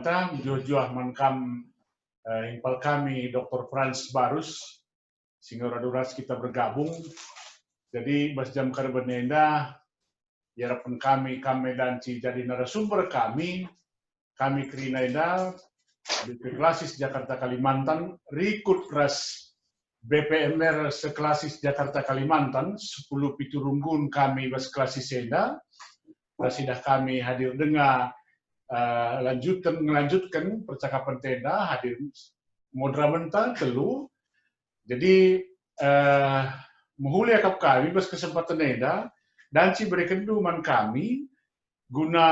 Juah mankam impal kami Dr. Franz Barus, sehingga raduras kita bergabung. Jadi bas jam karbenenda, harapan kami dan jadi narasumber kami kerina di Klasis Jakarta Kalimantan, rikut ras BPMR seklasis Jakarta Kalimantan, 10 piturunggun kami bas klasis enda, sudah kami hadir dengar melanjutkan percakapan tenda, hadir moderator telu. Jadi mulia kap kami bas kesempatan tenda dan si berikan duman kami guna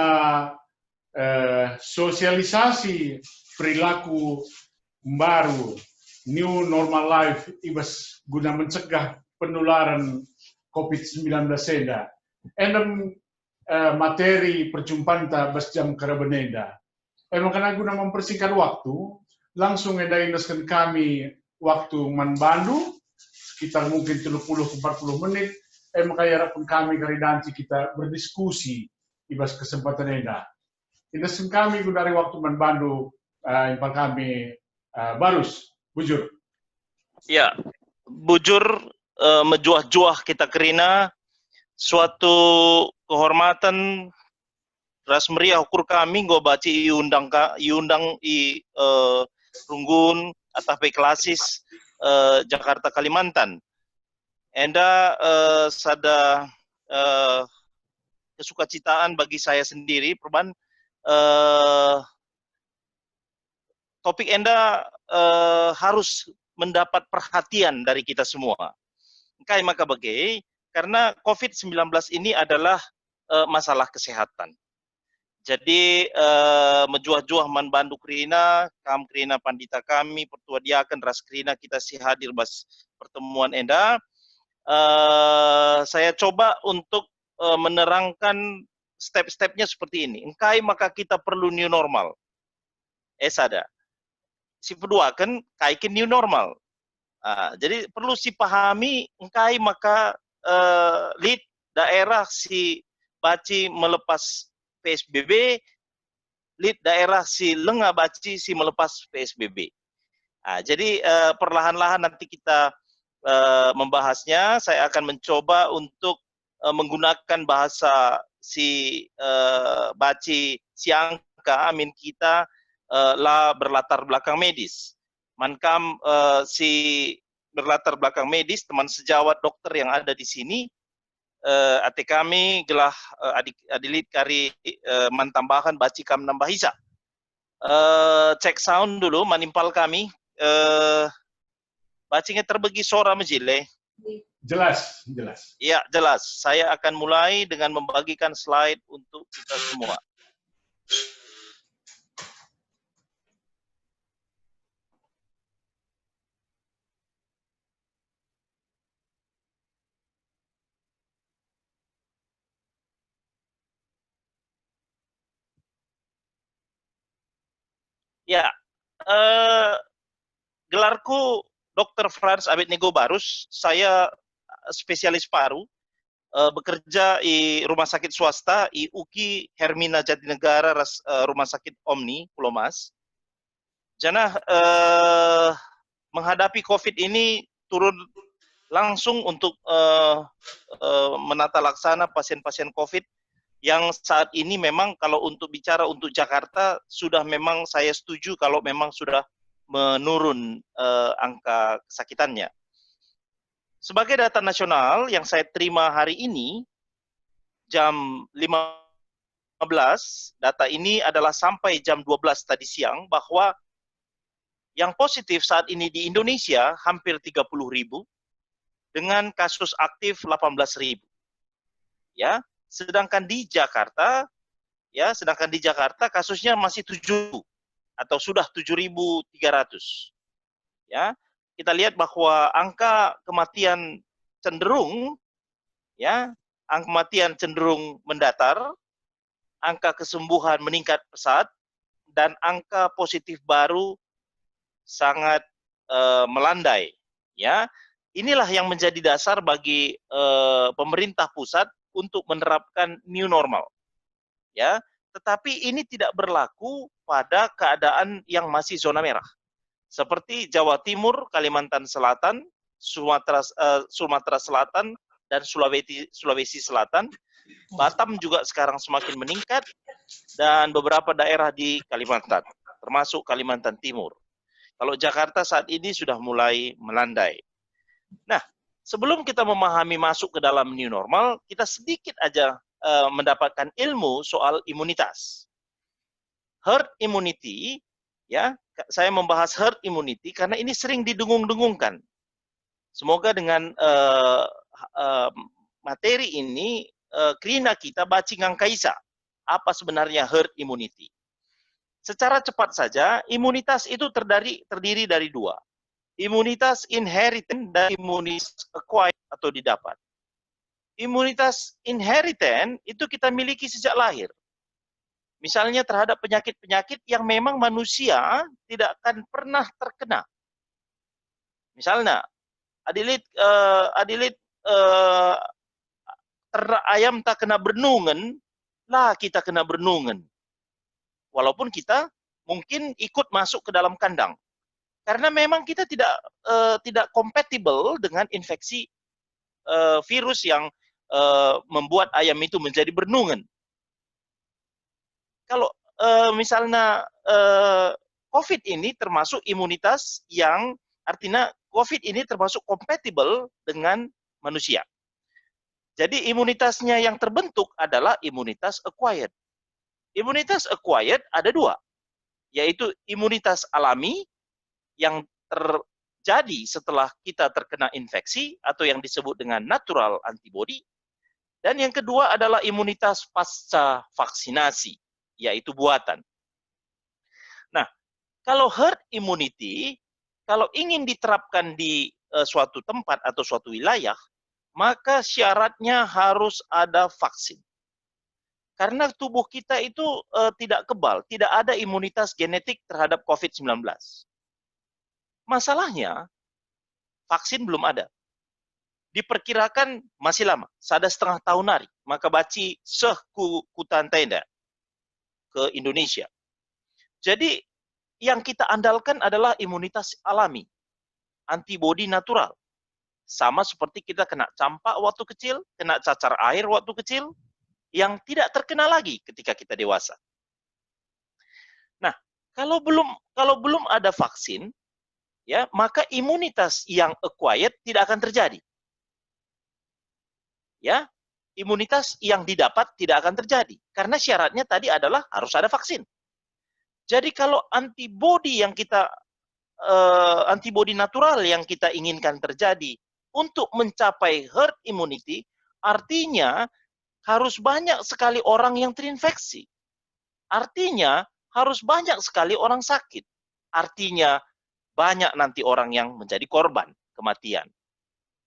sosialisasi perilaku baru new normal life ibas guna mencegah penularan COVID-19 tenda. Endem materi perjumpaan bas jam karabenenda. Makanya guna mempersingkat waktu, langsung edaineskan kami waktu manbandu, sekitar mungkin 30-40 menit, makanya harapan kami karidanci kita berdiskusi ibas kesempatan eda. Indeskan kami guna dari waktu manbandu, impal kami Barus, bujur. Ya, bujur menjuah-juah kita kerina suatu kehormatan ras meriah ukur kami go baci iundang runggun atau klasis Jakarta Kalimantan. Enda sada kesukacitaan bagi saya sendiri perban topik enda harus mendapat perhatian dari kita semua. Kai maka bagai karena COVID-19 ini adalah masalah kesehatan. Jadi menjuah-juah man bandu krina, kam krina pandita kami, pertua diakan ras krina kita si hadir bas pertemuan enda. Saya coba untuk menerangkan step-stepnya seperti ini. Engkai maka kita perlu new normal. Sada. Si kedua kan kaikin new normal. Jadi perlu si pahami engkai maka lead daerah si baci melepas PSBB, lead daerah si lengah baci si melepas PSBB. Jadi perlahan-lahan nanti kita membahasnya. Saya akan mencoba untuk menggunakan bahasa si baci si angka amin kita lah berlatar belakang medis. Mankam si berlatar belakang medis, teman sejawat dokter yang ada di sini, ate kami gelah adilit kari mantambahan baci kam nambah hisa. Cek sound dulu, manimpal kami. Bacinya terbagi suara majile. Jelas. Iya, jelas. Saya akan mulai dengan membagikan slide untuk kita semua. Ya, gelarku Dr. Franz Abednego Barus, saya spesialis paru, bekerja di rumah sakit swasta, di UKI Hermina Jatinegara, rumah sakit Omni, Pulau Mas. Jana menghadapi COVID ini turun langsung untuk menata laksana pasien-pasien COVID yang saat ini memang kalau untuk bicara untuk Jakarta sudah memang saya setuju kalau memang sudah menurun angka kesakitannya. Sebagai data nasional yang saya terima hari ini jam 15, data ini adalah sampai jam 12 tadi siang bahwa yang positif saat ini di Indonesia hampir 30.000 dengan kasus aktif 18.000. Ya. Sedangkan di Jakarta kasusnya masih 7 atau sudah 7.300. Ya, kita lihat bahwa angka kematian cenderung mendatar, angka kesembuhan meningkat pesat, dan angka positif baru sangat melandai. Ya, inilah yang menjadi dasar bagi pemerintah pusat untuk menerapkan new normal. Ya, tetapi ini tidak berlaku pada keadaan yang masih zona merah. Seperti Jawa Timur, Kalimantan Selatan, Sumatera Selatan, dan Sulawesi Selatan. Batam juga sekarang semakin meningkat, dan beberapa daerah di Kalimantan, termasuk Kalimantan Timur. Kalau Jakarta saat ini sudah mulai melandai. Nah, sebelum kita memahami masuk ke dalam new normal, kita sedikit aja mendapatkan ilmu soal imunitas. Herd immunity, ya, saya membahas herd immunity karena ini sering didengung-dengungkan. Semoga dengan materi ini, Krina kita bacingang kaisa, apa sebenarnya herd immunity. Secara cepat saja, imunitas itu terdiri dari dua. Imunitas inheritan dan imunitas acquired atau didapat. Imunitas inheritan itu kita miliki sejak lahir. Misalnya terhadap penyakit-penyakit yang memang manusia tidak akan pernah terkena. Misalnya, Adilit ayam tak kena bernungan, lah kita kena bernungan. Walaupun kita mungkin ikut masuk ke dalam kandang. Karena memang kita tidak kompatibel dengan infeksi virus yang membuat ayam itu menjadi bernungan. Kalau misalnya COVID ini termasuk imunitas yang artinya COVID ini termasuk kompatibel dengan manusia. Jadi imunitasnya yang terbentuk adalah imunitas acquired. Imunitas acquired ada dua, yaitu imunitas alami yang terjadi setelah kita terkena infeksi atau yang disebut dengan natural antibody, dan yang kedua adalah imunitas pasca vaksinasi, yaitu buatan. Nah, kalau herd immunity, kalau ingin diterapkan di suatu tempat atau suatu wilayah, maka syaratnya harus ada vaksin. Karena tubuh kita itu tidak kebal, tidak ada imunitas genetik terhadap COVID-19. Masalahnya, vaksin belum ada. Diperkirakan masih lama, 1,5 tahun hari. Maka baci kutan tenda ke Indonesia. Jadi, yang kita andalkan adalah imunitas alami, antibodi natural. Sama seperti kita kena campak waktu kecil, kena cacar air waktu kecil, yang tidak terkena lagi ketika kita dewasa. Nah, kalau belum ada vaksin, ya, maka imunitas yang acquired tidak akan terjadi. Ya, imunitas yang didapat tidak akan terjadi karena syaratnya tadi adalah harus ada vaksin. Jadi kalau antibodi natural yang kita inginkan terjadi untuk mencapai herd immunity, artinya harus banyak sekali orang yang terinfeksi. Artinya harus banyak sekali orang sakit. Artinya banyak nanti orang yang menjadi korban kematian.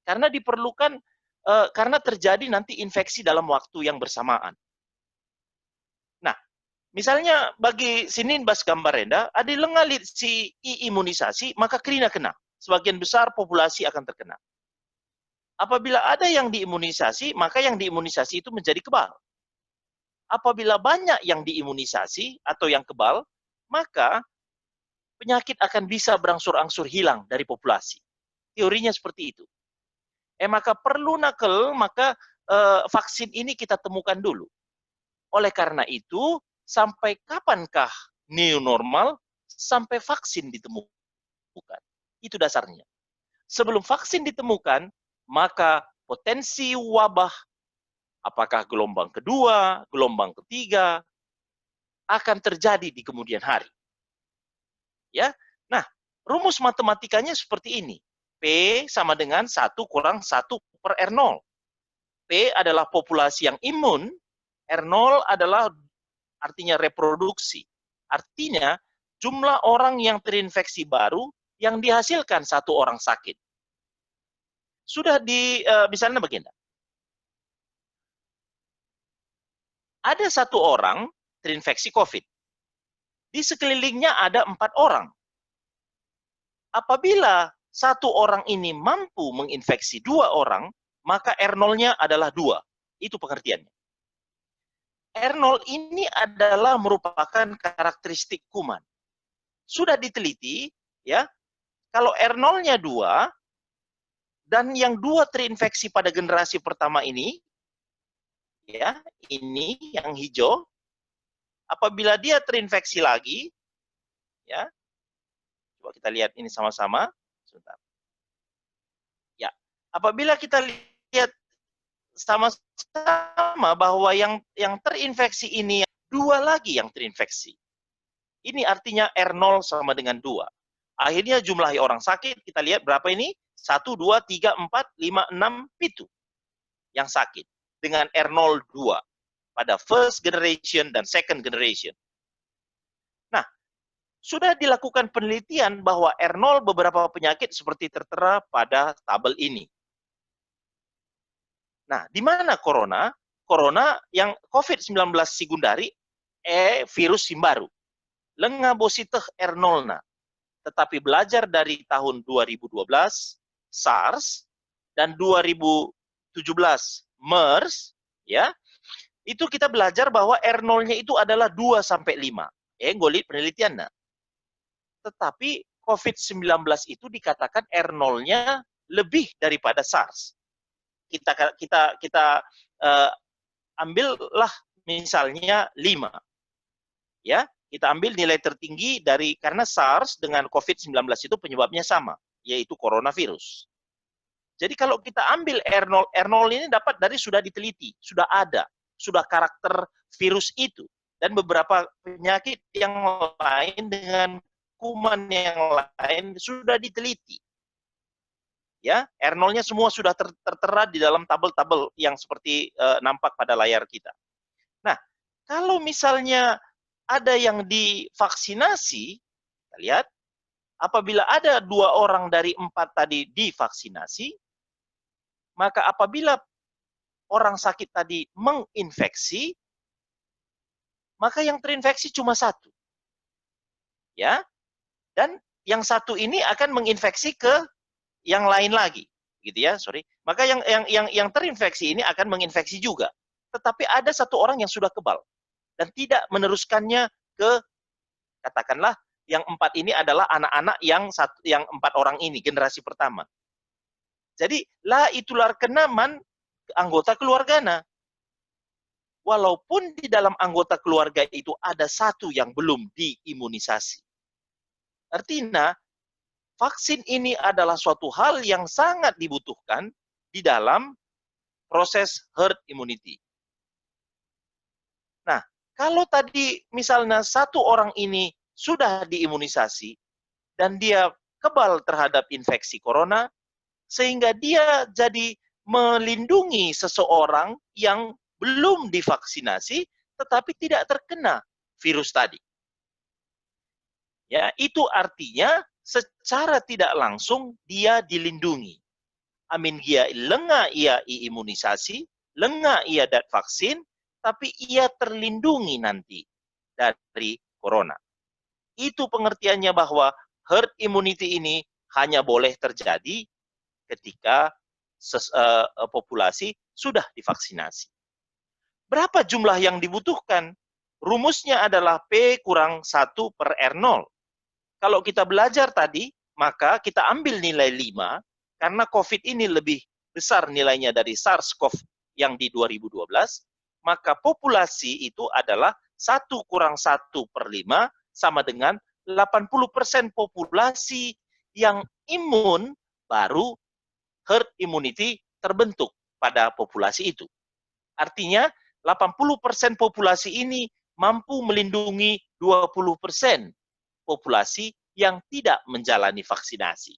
Karena diperlukan, karena terjadi nanti infeksi dalam waktu yang bersamaan. Nah, misalnya bagi sinin bas gambarenda, ada lengalit si imunisasi, maka Krina kena. Sebagian besar populasi akan terkena. Apabila ada yang diimunisasi, maka yang diimunisasi itu menjadi kebal. Apabila banyak yang diimunisasi atau yang kebal, maka penyakit akan bisa berangsur-angsur hilang dari populasi. Teorinya seperti itu. Maka perlu maka vaksin ini kita temukan dulu. Oleh karena itu, sampai kapankah new normal? Sampai vaksin ditemukan. Itu dasarnya. Sebelum vaksin ditemukan, maka potensi wabah, apakah gelombang kedua, gelombang ketiga, akan terjadi di kemudian hari. Ya, nah, rumus matematikanya seperti ini. P sama dengan 1 kurang 1 per R0. P adalah populasi yang imun, R0 adalah artinya reproduksi. Artinya, jumlah orang yang terinfeksi baru yang dihasilkan satu orang sakit. Sudah misalnya begini. Ada satu orang terinfeksi COVID. Di sekelilingnya ada 4 orang. Apabila satu orang ini mampu menginfeksi 2 orang, maka R0-nya adalah 2. Itu pengertiannya. R0 ini adalah merupakan karakteristik kuman. Sudah diteliti, ya, kalau R0-nya 2, dan yang 2 terinfeksi pada generasi pertama ini, ya, ini yang hijau, apabila dia terinfeksi lagi, ya, coba kita lihat ini sama-sama, sebentar. Ya, apabila kita lihat sama-sama bahwa yang terinfeksi ini 2 lagi yang terinfeksi. Ini artinya R0 sama dengan 2. Akhirnya jumlah orang sakit, kita lihat berapa ini? 1, 2, 3, 4, 5, 6, 7 yang sakit dengan R0 2 pada first generation dan second generation. Nah, sudah dilakukan penelitian bahwa R0 beberapa penyakit seperti tertera pada tabel ini. Nah, di mana corona? Corona yang COVID-19 sekundari, virus baru. Lenga bositeh R0-na. Tetapi belajar dari tahun 2012, SARS, dan 2017, MERS, ya, itu kita belajar bahwa R0-nya itu adalah 2-5. Ngolit penelitian. Tetapi COVID-19 itu dikatakan R0-nya lebih daripada SARS. Kita ambillah misalnya 5. Ya, kita ambil nilai tertinggi dari karena SARS dengan COVID-19 itu penyebabnya sama, yaitu coronavirus. Jadi kalau kita ambil R0, R0 ini dapat dari sudah diteliti, sudah ada, sudah karakter virus itu. Dan beberapa penyakit yang lain dengan kuman yang lain sudah diteliti. Ya, R0-nya semua sudah tertera di dalam tabel-tabel yang seperti nampak pada layar kita. Nah, kalau misalnya ada yang divaksinasi, kita lihat, apabila ada 2 orang dari 4 tadi divaksinasi, maka apabila orang sakit tadi menginfeksi, maka yang terinfeksi cuma 1. Ya, dan yang 1 ini akan menginfeksi ke yang lain lagi, gitu ya, sorry. Maka yang terinfeksi ini akan menginfeksi juga. Tetapi ada 1 orang yang sudah kebal dan tidak meneruskannya ke, katakanlah yang 4 ini adalah anak-anak yang 4 orang ini, generasi pertama. Jadi la itular kenaman anggota keluargana. Walaupun di dalam anggota keluarga itu ada 1 yang belum diimunisasi. Artinya vaksin ini adalah suatu hal yang sangat dibutuhkan di dalam proses herd immunity. Nah, kalau tadi misalnya 1 orang ini sudah diimunisasi dan dia kebal terhadap infeksi corona, sehingga dia jadi melindungi seseorang yang belum divaksinasi tetapi tidak terkena virus tadi. Ya, itu artinya secara tidak langsung dia dilindungi. Amin dia lenga ia imunisasi, lenga ia dat vaksin, tapi ia terlindungi nanti dari corona. Itu pengertiannya bahwa herd immunity ini hanya boleh terjadi ketika populasi sudah divaksinasi. Berapa jumlah yang dibutuhkan? Rumusnya adalah P kurang 1 per R0. Kalau kita belajar tadi, maka kita ambil nilai 5, karena COVID ini lebih besar nilainya dari SARS-CoV yang di 2012, maka populasi itu adalah 1 kurang 1 per 5 sama dengan 80% populasi yang imun, baru herd immunity terbentuk pada populasi itu. Artinya 80% populasi ini mampu melindungi 20% populasi yang tidak menjalani vaksinasi.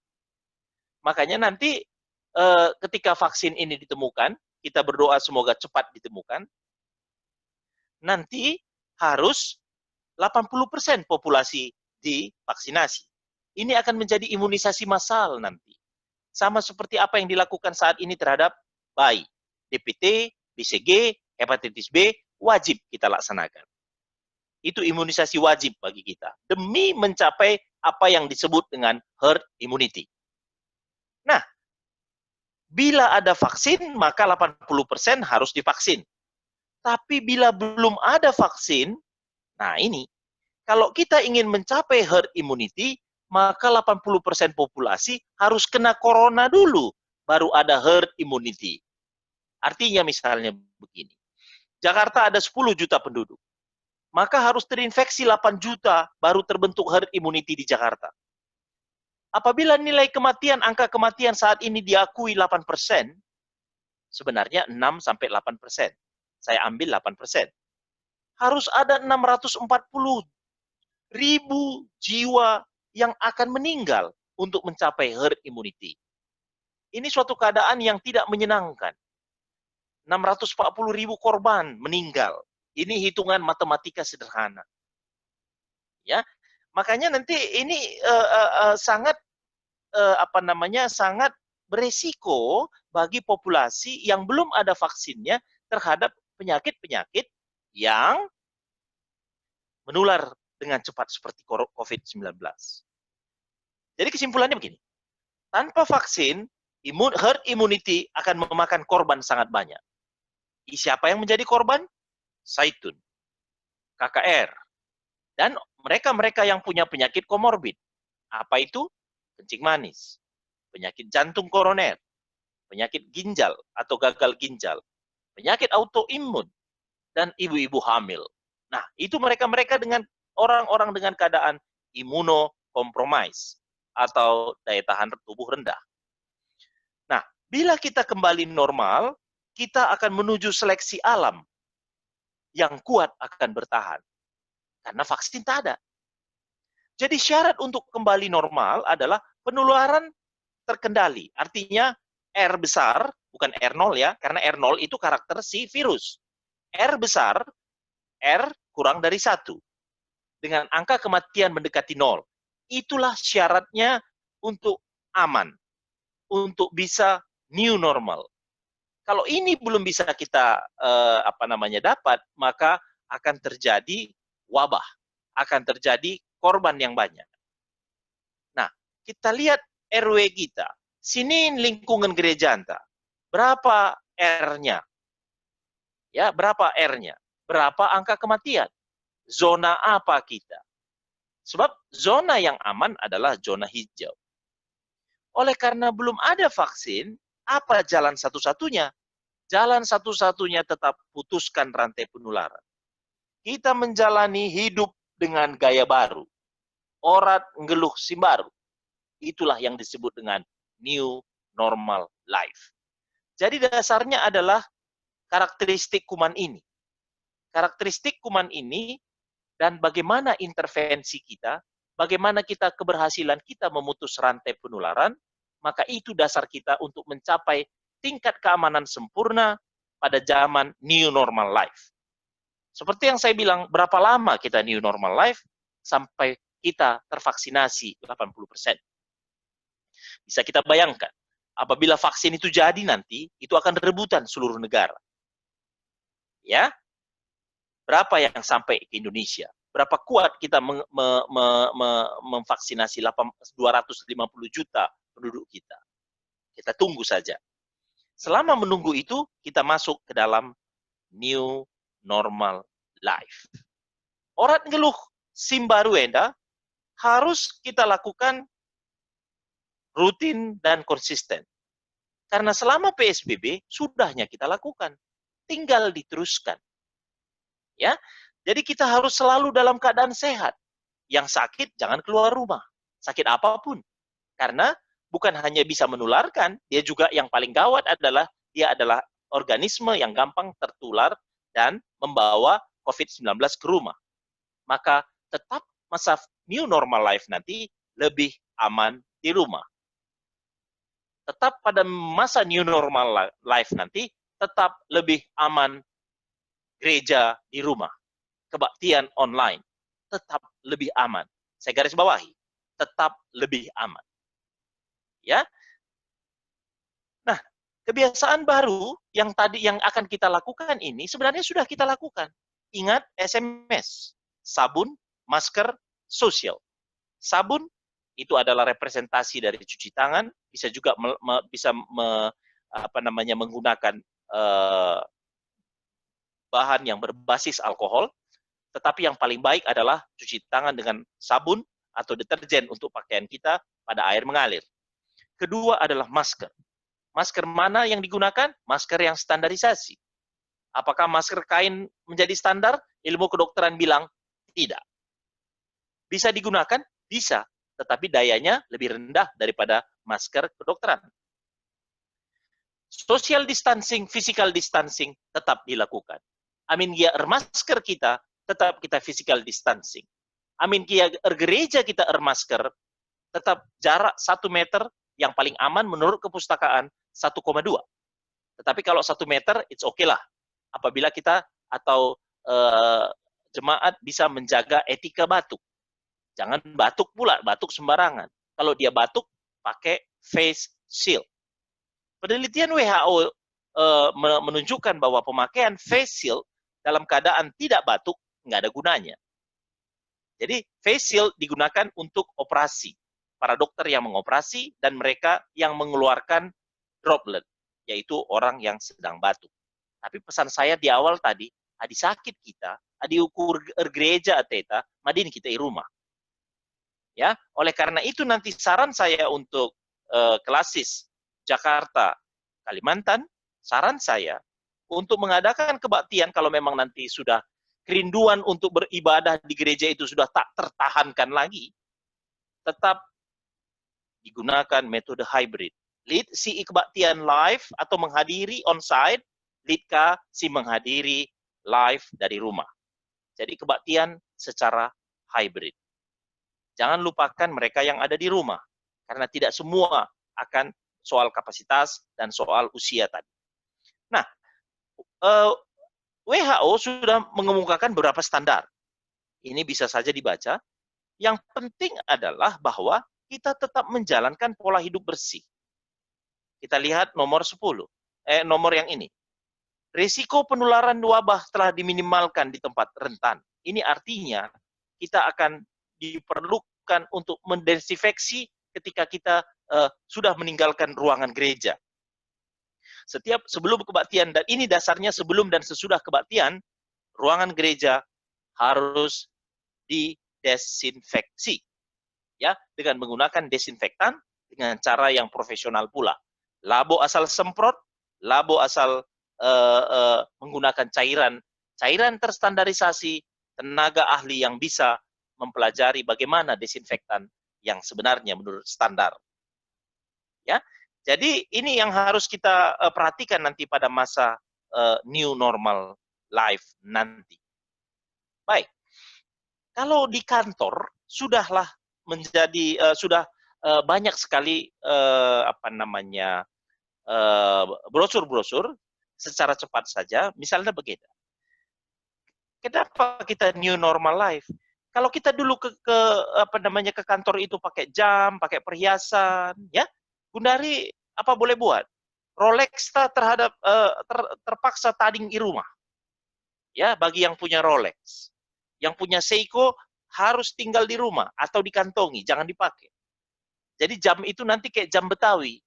Makanya nanti ketika vaksin ini ditemukan, kita berdoa semoga cepat ditemukan, nanti harus 80% populasi divaksinasi. Ini akan menjadi imunisasi massal nanti. Sama seperti apa yang dilakukan saat ini terhadap bayi. DPT, BCG, hepatitis B, wajib kita laksanakan. Itu imunisasi wajib bagi kita. Demi mencapai apa yang disebut dengan herd immunity. Nah, bila ada vaksin, maka 80% harus divaksin. Tapi bila belum ada vaksin, nah ini, kalau kita ingin mencapai herd immunity, maka 80% populasi harus kena corona dulu, baru ada herd immunity. Artinya misalnya begini, Jakarta ada 10 juta penduduk, maka harus terinfeksi 8 juta baru terbentuk herd immunity di Jakarta. Apabila nilai kematian, angka kematian saat ini diakui 8%, sebenarnya 6-8%. Saya ambil 8%. Harus ada 640.000 jiwa yang akan meninggal untuk mencapai herd immunity. Ini suatu keadaan yang tidak menyenangkan. 640.000 korban meninggal. Ini hitungan matematika sederhana. Ya, makanya nanti ini sangat sangat beresiko bagi populasi yang belum ada vaksinnya terhadap penyakit-penyakit yang menular dengan cepat seperti COVID-19. Jadi kesimpulannya begini, tanpa vaksin, herd immunity akan memakan korban sangat banyak. Siapa yang menjadi korban? Zaitun, KKR, dan mereka-mereka yang punya penyakit komorbid. Apa itu? Kencing manis, penyakit jantung koroner, penyakit ginjal atau gagal ginjal, penyakit autoimun, dan ibu-ibu hamil. Nah, itu mereka-mereka dengan orang-orang dengan keadaan imunokompromis atau daya tahan tubuh rendah. Nah, bila kita kembali normal, kita akan menuju seleksi alam yang kuat akan bertahan. Karena vaksin tak ada. Jadi syarat untuk kembali normal adalah penularan terkendali. Artinya R besar, bukan R0 ya, karena R0 itu karakter si virus. R besar, R kurang dari 1. Dengan angka kematian mendekati 0. Itulah syaratnya untuk aman. Untuk bisa new normal. Kalau ini belum bisa kita dapat, maka akan terjadi wabah. Akan terjadi korban yang banyak. Nah, kita lihat RW kita. Sini lingkungan gereja Anta. Berapa R-nya? Ya, berapa R-nya? Berapa angka kematian? Zona apa kita? Sebab zona yang aman adalah zona hijau. Oleh karena belum ada vaksin, apa jalan satu-satunya? Jalan satu-satunya tetap putuskan rantai penularan. Kita menjalani hidup dengan gaya baru. Orat ngeluh si baru. Itulah yang disebut dengan new normal life. Jadi dasarnya adalah karakteristik kuman ini. Karakteristik kuman ini dan bagaimana intervensi kita, bagaimana kita keberhasilan kita memutus rantai penularan, maka itu dasar kita untuk mencapai tingkat keamanan sempurna pada zaman new normal life. Seperti yang saya bilang, berapa lama kita new normal life sampai kita tervaksinasi 80%. Bisa kita bayangkan, apabila vaksin itu jadi nanti, itu akan rebutan seluruh negara. Ya, berapa yang sampai ke Indonesia? Berapa kuat kita memvaksinasi 250 juta penduduk kita? Kita tunggu saja. Selama menunggu itu, kita masuk ke dalam new normal life. Orat ngeluh SIM baru Enda harus kita lakukan rutin dan konsisten. Karena selama PSBB sudahnya kita lakukan, tinggal diteruskan. Ya, jadi kita harus selalu dalam keadaan sehat. Yang sakit jangan keluar rumah, sakit apapun. Karena bukan hanya bisa menularkan, dia juga yang paling gawat adalah dia adalah organisme yang gampang tertular dan membawa COVID-19 ke rumah. Maka tetap masa new normal life nanti lebih aman di rumah. Tetap pada masa new normal life nanti tetap lebih aman gereja di rumah. Kebaktian online tetap lebih aman. Saya garis bawahi, tetap lebih aman. Ya. Nah, kebiasaan baru yang akan kita lakukan ini sebenarnya sudah kita lakukan. Ingat SMS, sabun, masker, sosial. Sabun itu adalah representasi dari cuci tangan, bisa juga menggunakan bahan yang berbasis alkohol, tetapi yang paling baik adalah cuci tangan dengan sabun atau deterjen untuk pakaian kita pada air mengalir. Kedua adalah masker. Masker mana yang digunakan? Masker yang standarisasi. Apakah masker kain menjadi standar? Ilmu kedokteran bilang tidak. Bisa digunakan? Bisa, tetapi dayanya lebih rendah daripada masker kedokteran. Social distancing, physical distancing tetap dilakukan. Amin gia masker kita, tetap kita physical distancing. Amin gia gereja kita masker, tetap jarak 1 meter, yang paling aman menurut kepustakaan 1,2. Tetapi kalau 1 meter, it's okay lah. Apabila kita atau jemaat bisa menjaga etika batuk. Jangan batuk pula, batuk sembarangan. Kalau dia batuk, pakai face shield. Penelitian WHO menunjukkan bahwa pemakaian face shield dalam keadaan tidak batuk nggak ada gunanya. Jadi face shield digunakan untuk operasi, para dokter yang mengoperasi dan mereka yang mengeluarkan droplet, yaitu orang yang sedang batuk. Tapi pesan saya di awal tadi, adi sakit kita, adi ukur gereja ateta, madin kita di rumah. Ya, oleh karena itu nanti saran saya untuk klasis Jakarta, Kalimantan, saran saya untuk mengadakan kebaktian kalau memang nanti sudah kerinduan untuk beribadah di gereja itu sudah tak tertahankan lagi, tetap digunakan metode hybrid. Lead si kebaktian live atau menghadiri onsite, lead ka si menghadiri live dari rumah. Jadi kebaktian secara hybrid. Jangan lupakan mereka yang ada di rumah, karena tidak semua akan soal kapasitas dan soal usia tadi. Nah, WHO sudah mengemukakan beberapa standar. Ini bisa saja dibaca. Yang penting adalah bahwa kita tetap menjalankan pola hidup bersih. Kita lihat nomor 10, nomor yang ini. Risiko penularan wabah telah diminimalkan di tempat rentan. Ini artinya kita akan diperlukan untuk mendesinfeksi ketika kita sudah meninggalkan ruangan gereja. Setiap sebelum kebaktian, dan ini dasarnya sebelum dan sesudah kebaktian, ruangan gereja harus didesinfeksi, ya, dengan menggunakan desinfektan dengan cara yang profesional pula. Labo asal semprot, labo asal menggunakan cairan terstandarisasi, tenaga ahli yang bisa mempelajari bagaimana desinfektan yang sebenarnya menurut standar. Ya, jadi ini yang harus kita perhatikan nanti pada masa new normal life nanti. Baik, kalau di kantor sudahlah menjadi sudah banyak sekali brosur-brosur secara cepat saja. Misalnya begini, kenapa kita new normal life? Kalau kita dulu ke kantor itu pakai jam, pakai perhiasan, ya, Gundari apa boleh buat? Rolex terhadap terpaksa tading di rumah. Ya, bagi yang punya Rolex. Yang punya Seiko harus tinggal di rumah atau dikantongi, jangan dipakai. Jadi jam itu nanti kayak jam Betawi.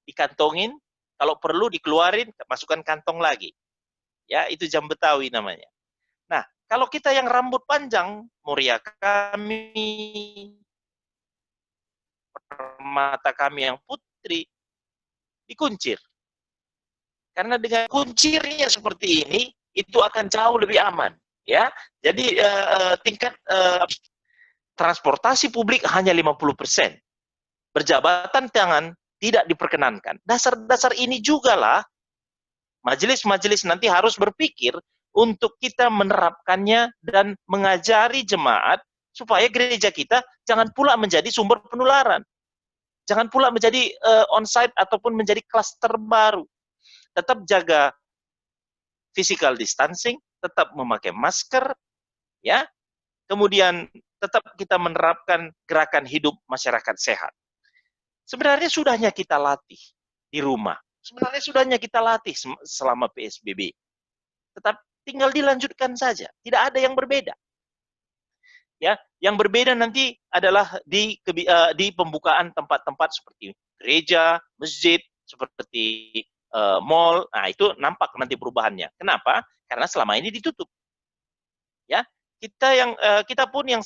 Dikantongin, kalau perlu dikeluarin, masukkan kantong lagi. Ya, itu jam Betawi namanya. Nah, kalau kita yang rambut panjang, Muria kami, mata kami yang putri, dikuncir. Karena dengan kuncirnya seperti ini, itu akan jauh lebih aman. Ya, jadi tingkat transportasi publik hanya 50%. Berjabatan tangan tidak diperkenankan. Dasar-dasar ini juga lah majelis-majelis nanti harus berpikir untuk kita menerapkannya dan mengajari jemaat supaya gereja kita jangan pula menjadi sumber penularan. Jangan pula menjadi onsite ataupun menjadi klaster baru. Tetap jaga physical distancing, tetap memakai masker, ya. Kemudian tetap kita menerapkan gerakan hidup masyarakat sehat. Sebenarnya sudahnya kita latih di rumah. Sebenarnya sudahnya kita latih selama PSBB. Tetap tinggal dilanjutkan saja, tidak ada yang berbeda. Ya, yang berbeda nanti adalah di pembukaan tempat-tempat seperti gereja, masjid, seperti mall, nah itu nampak nanti perubahannya. Kenapa? Karena selama ini ditutup. Ya, kita pun yang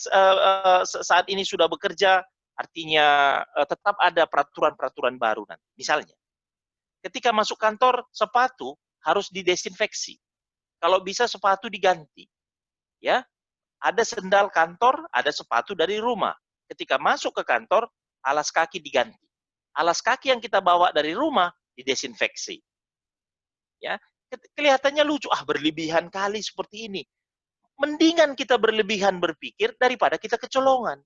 saat ini sudah bekerja, artinya tetap ada peraturan-peraturan baru nanti. Misalnya, ketika masuk kantor, sepatu harus didesinfeksi. Kalau bisa sepatu diganti. Ya, ada sendal kantor, ada sepatu dari rumah. Ketika masuk ke kantor, alas kaki diganti. Alas kaki yang kita bawa dari rumah didesinfeksi. Ya, kelihatannya lucu, berlebihan kali seperti ini. Mendingan kita berlebihan berpikir daripada kita kecolongan.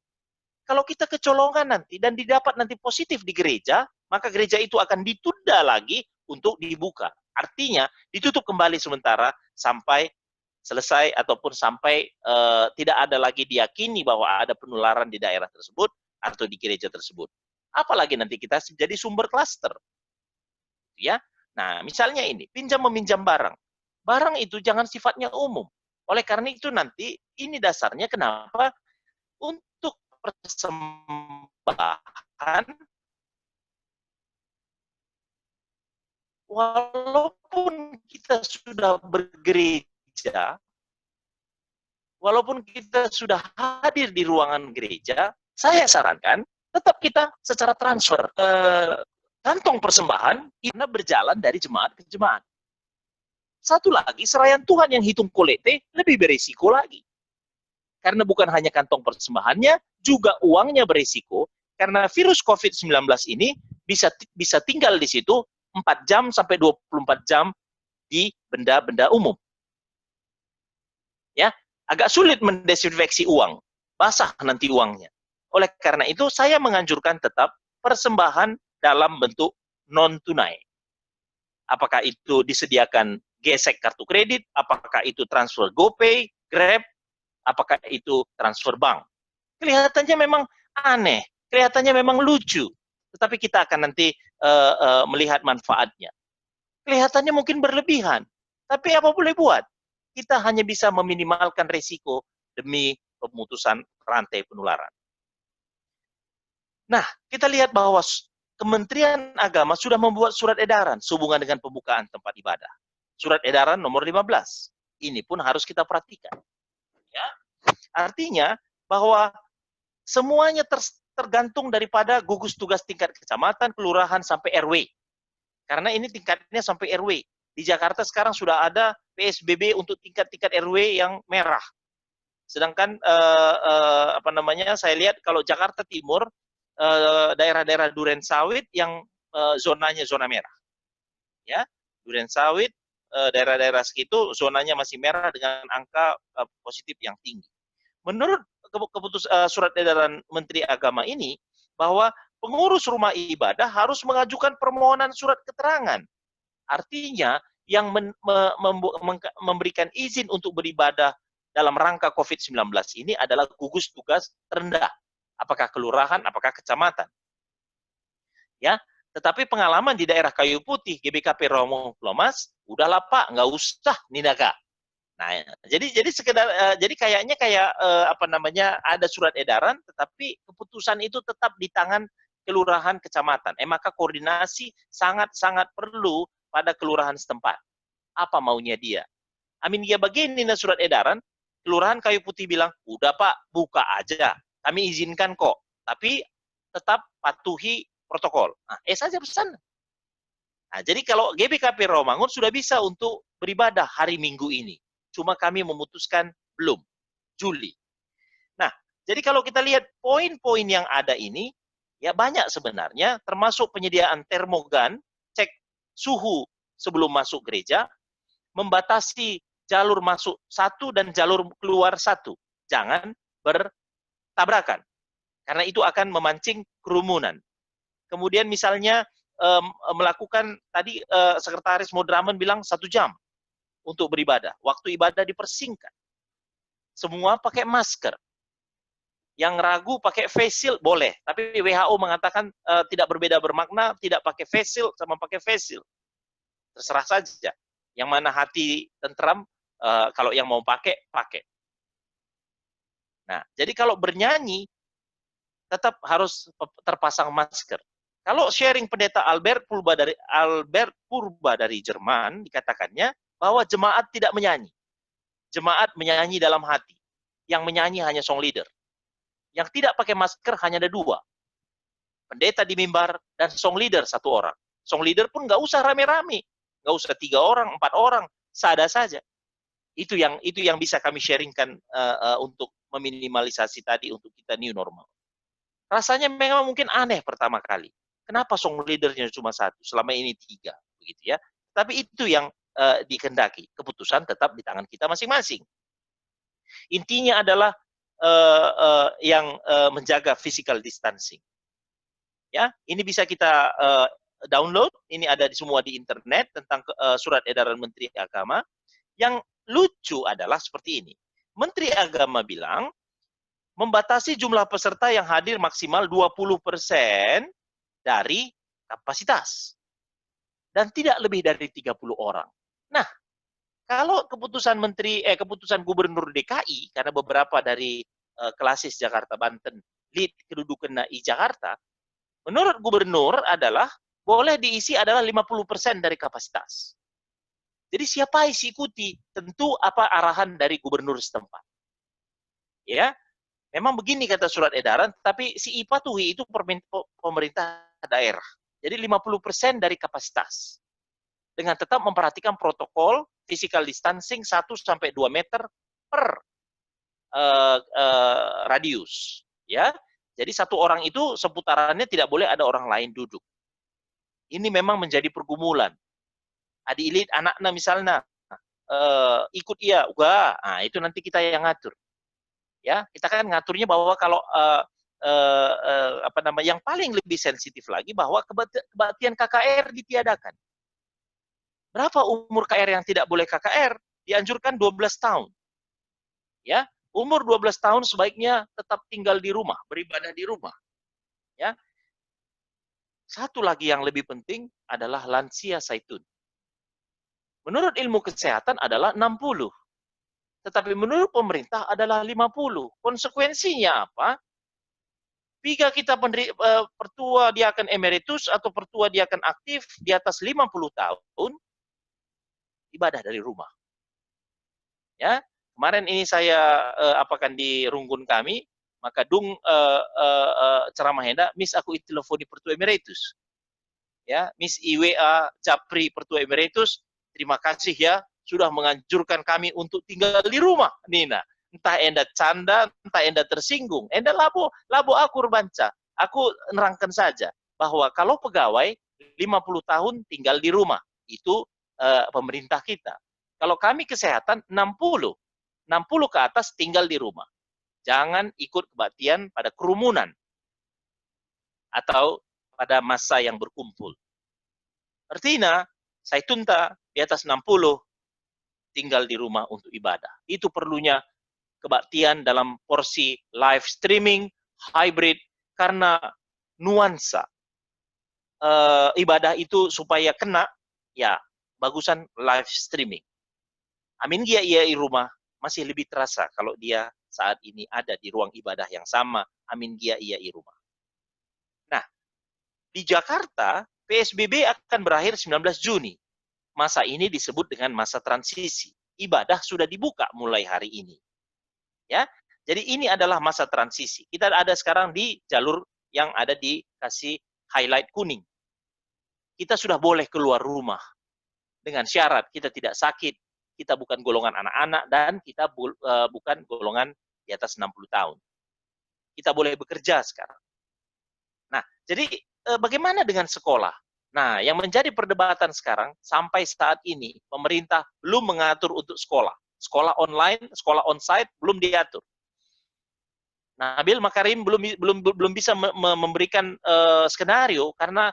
Kalau kita kecolongan nanti dan didapat nanti positif di gereja, maka gereja itu akan ditunda lagi untuk dibuka. Artinya ditutup kembali sementara sampai selesai ataupun sampai tidak ada lagi diyakini bahwa ada penularan di daerah tersebut atau di gereja tersebut. Apalagi nanti kita jadi sumber klaster. Ya. Nah, misalnya ini, pinjam meminjam barang. Barang itu jangan sifatnya umum. Oleh karena itu nanti ini dasarnya kenapa untuk persembahan walaupun kita sudah bergereja, walaupun kita sudah hadir di ruangan gereja, saya sarankan tetap kita secara transfer kantong persembahan karena berjalan dari jemaat ke jemaat. Satu lagi, seraian Tuhan yang hitung kolekte lebih berisiko lagi. Karena bukan hanya kantong persembahannya, juga uangnya berisiko, karena virus COVID-19 ini bisa tinggal di situ 4 jam sampai 24 jam di benda-benda umum. Ya, agak sulit mendesinfeksi uang, basah nanti uangnya. Oleh karena itu, saya menganjurkan tetap persembahan dalam bentuk non-tunai. Apakah itu disediakan gesek kartu kredit, apakah itu transfer GoPay, Grab, apakah itu transfer bank. Kelihatannya memang aneh, kelihatannya memang lucu, tetapi kita akan nanti melihat manfaatnya. Kelihatannya mungkin berlebihan, tapi apa boleh buat? Kita hanya bisa meminimalkan risiko demi pemutusan rantai penularan. Nah, kita lihat bahwa Kementerian Agama sudah membuat surat edaran sehubungan dengan pembukaan tempat ibadah. Surat edaran nomor 15. Ini pun harus kita perhatikan. Ya. Artinya bahwa semuanya tergantung daripada gugus tugas tingkat kecamatan, kelurahan, sampai RW. Karena ini tingkatnya sampai RW. Di Jakarta sekarang sudah ada PSBB untuk tingkat-tingkat RW yang merah. Sedangkan saya lihat kalau Jakarta Timur, daerah-daerah Durensawit yang zonanya zona merah. Ya, Durensawit, daerah-daerah segitu zonanya masih merah dengan angka positif yang tinggi. Menurut surat edaran Menteri Agama ini, bahwa pengurus rumah ibadah harus mengajukan permohonan surat keterangan. Artinya, yang memberikan izin untuk beribadah dalam rangka COVID-19 ini adalah gugus tugas terendah. Apakah kelurahan, apakah kecamatan. Ya, tetapi pengalaman di daerah Kayu Putih, GBKP Romo Lomas, udahlah Pak, nggak usah Ninaga. Nah, jadi kayaknya ada surat edaran, tetapi keputusan itu tetap di tangan kelurahan kecamatan. Maka koordinasi sangat-sangat perlu pada kelurahan setempat. Apa maunya dia? Dia begini surat edaran, kelurahan Kayu Putih bilang, udah Pak, buka aja. Kami izinkan kok, tapi tetap patuhi protokol. Nah, saja pesan. Nah, jadi kalau GBKP Rawamangun sudah bisa untuk beribadah hari Minggu ini. Cuma kami memutuskan belum, Juli. Nah, jadi kalau kita lihat poin-poin yang ada ini, ya banyak sebenarnya, termasuk penyediaan termogan, cek suhu sebelum masuk gereja, membatasi jalur masuk satu dan jalur keluar satu. Jangan bertabrakan, karena itu akan memancing kerumunan. Kemudian misalnya melakukan, tadi Sekretaris Modramen bilang 1 jam untuk beribadah. Waktu ibadah dipersingkat. Semua pakai masker. Yang ragu pakai face shield boleh, tapi WHO mengatakan tidak berbeda bermakna, tidak pakai face shield sama pakai face shield. Terserah saja. Yang mana hati tentram, kalau yang mau pakai. Nah, jadi kalau bernyanyi tetap harus terpasang masker. Kalau sharing pendeta Albert Purba dari Jerman, dikatakannya bahwa jemaat tidak menyanyi. Jemaat menyanyi dalam hati. Yang menyanyi hanya song leader. Yang tidak pakai masker hanya ada 2. Pendeta di mimbar dan song leader 1 orang. Song leader pun nggak usah rame-rame. Nggak usah 3 orang, 4 orang. Sada saja. Itu yang bisa kami sharingkan untuk meminimalisasi tadi untuk kita new normal. Rasanya memang mungkin aneh pertama kali. Kenapa song leadernya cuma 1, selama ini 3, begitu ya. Tapi itu yang dikehendaki. Keputusan tetap di tangan kita masing-masing. Intinya adalah yang menjaga physical distancing. Ya, ini bisa kita download. Ini ada semua di internet tentang surat edaran Menteri Agama. Yang lucu adalah seperti ini. Menteri Agama bilang membatasi jumlah peserta yang hadir maksimal 20% dari kapasitas. Dan tidak lebih dari 30 orang. Nah, kalau keputusan keputusan Gubernur DKI, karena beberapa dari klasis Jakarta Banten lead kedudukan NAI Jakarta, menurut Gubernur adalah boleh diisi adalah 50% dari kapasitas. Jadi siapa isi ikuti? Tentu apa arahan dari Gubernur setempat. Ya, memang begini kata surat edaran, tapi si patuhi itu pemerintah daerah. Jadi 50% dari kapasitas. Dengan tetap memperhatikan protokol physical distancing 1-2 meter per radius. Ya, jadi 1 orang itu seputarannya tidak boleh ada orang lain duduk. Ini memang menjadi pergumulan. Adik anak-anak misalnya ikut ia, enggak, nah itu nanti kita yang ngatur. Ya, kita kan ngaturnya bahwa kalau yang paling lebih sensitif lagi bahwa kebaktian KKR ditiadakan. Berapa umur KKR yang tidak boleh KKR? Dianjurkan 12 tahun. Ya, umur 12 tahun sebaiknya tetap tinggal di rumah, beribadah di rumah. Ya. Satu lagi yang lebih penting adalah lansia zaitun. Menurut ilmu kesehatan adalah 60. Tetapi menurut pemerintah adalah 50. Konsekuensinya apa? Jika kita pertua dia akan emeritus atau pertua dia akan aktif di atas 50 tahun, ibadah dari rumah. Ya, kemarin ini saya apakan di runggun kami, maka ceramah hendak, Miss aku telefoni pertua emeritus. Ya, Miss IWA Japri pertua emeritus, terima kasih ya sudah menganjurkan kami untuk tinggal di rumah, Nina. Entah enda canda, entah enda tersinggung, enda labo aku rebanca. Aku nerangkan saja bahwa kalau pegawai 50 tahun tinggal di rumah, itu pemerintah kita. Kalau kami kesehatan 60 ke atas tinggal di rumah. Jangan ikut kebaktian pada kerumunan atau pada masa yang berkumpul. Artinya, saya tunta di atas 60 tinggal di rumah untuk ibadah. Itu perlunya kebaktian dalam porsi live streaming, hybrid, karena nuansa ibadah itu supaya kena, ya bagusan live streaming. Amin gia ia di rumah masih lebih terasa kalau dia saat ini ada di ruang ibadah yang sama. Amin gia ia di rumah. Nah, di Jakarta PSBB akan berakhir 19 Juni. Masa ini disebut dengan masa transisi. Ibadah sudah dibuka mulai hari ini. Ya, jadi ini adalah masa transisi. Kita ada sekarang di jalur yang ada dikasih highlight kuning. Kita sudah boleh keluar rumah dengan syarat kita tidak sakit, kita bukan golongan anak-anak, dan kita bukan golongan di atas 60 tahun. Kita boleh bekerja sekarang. Nah, jadi bagaimana dengan sekolah? Nah, yang menjadi perdebatan sekarang sampai saat ini pemerintah belum mengatur untuk sekolah. Sekolah online, sekolah onsite belum diatur. Nabil Makarim belum bisa memberikan skenario karena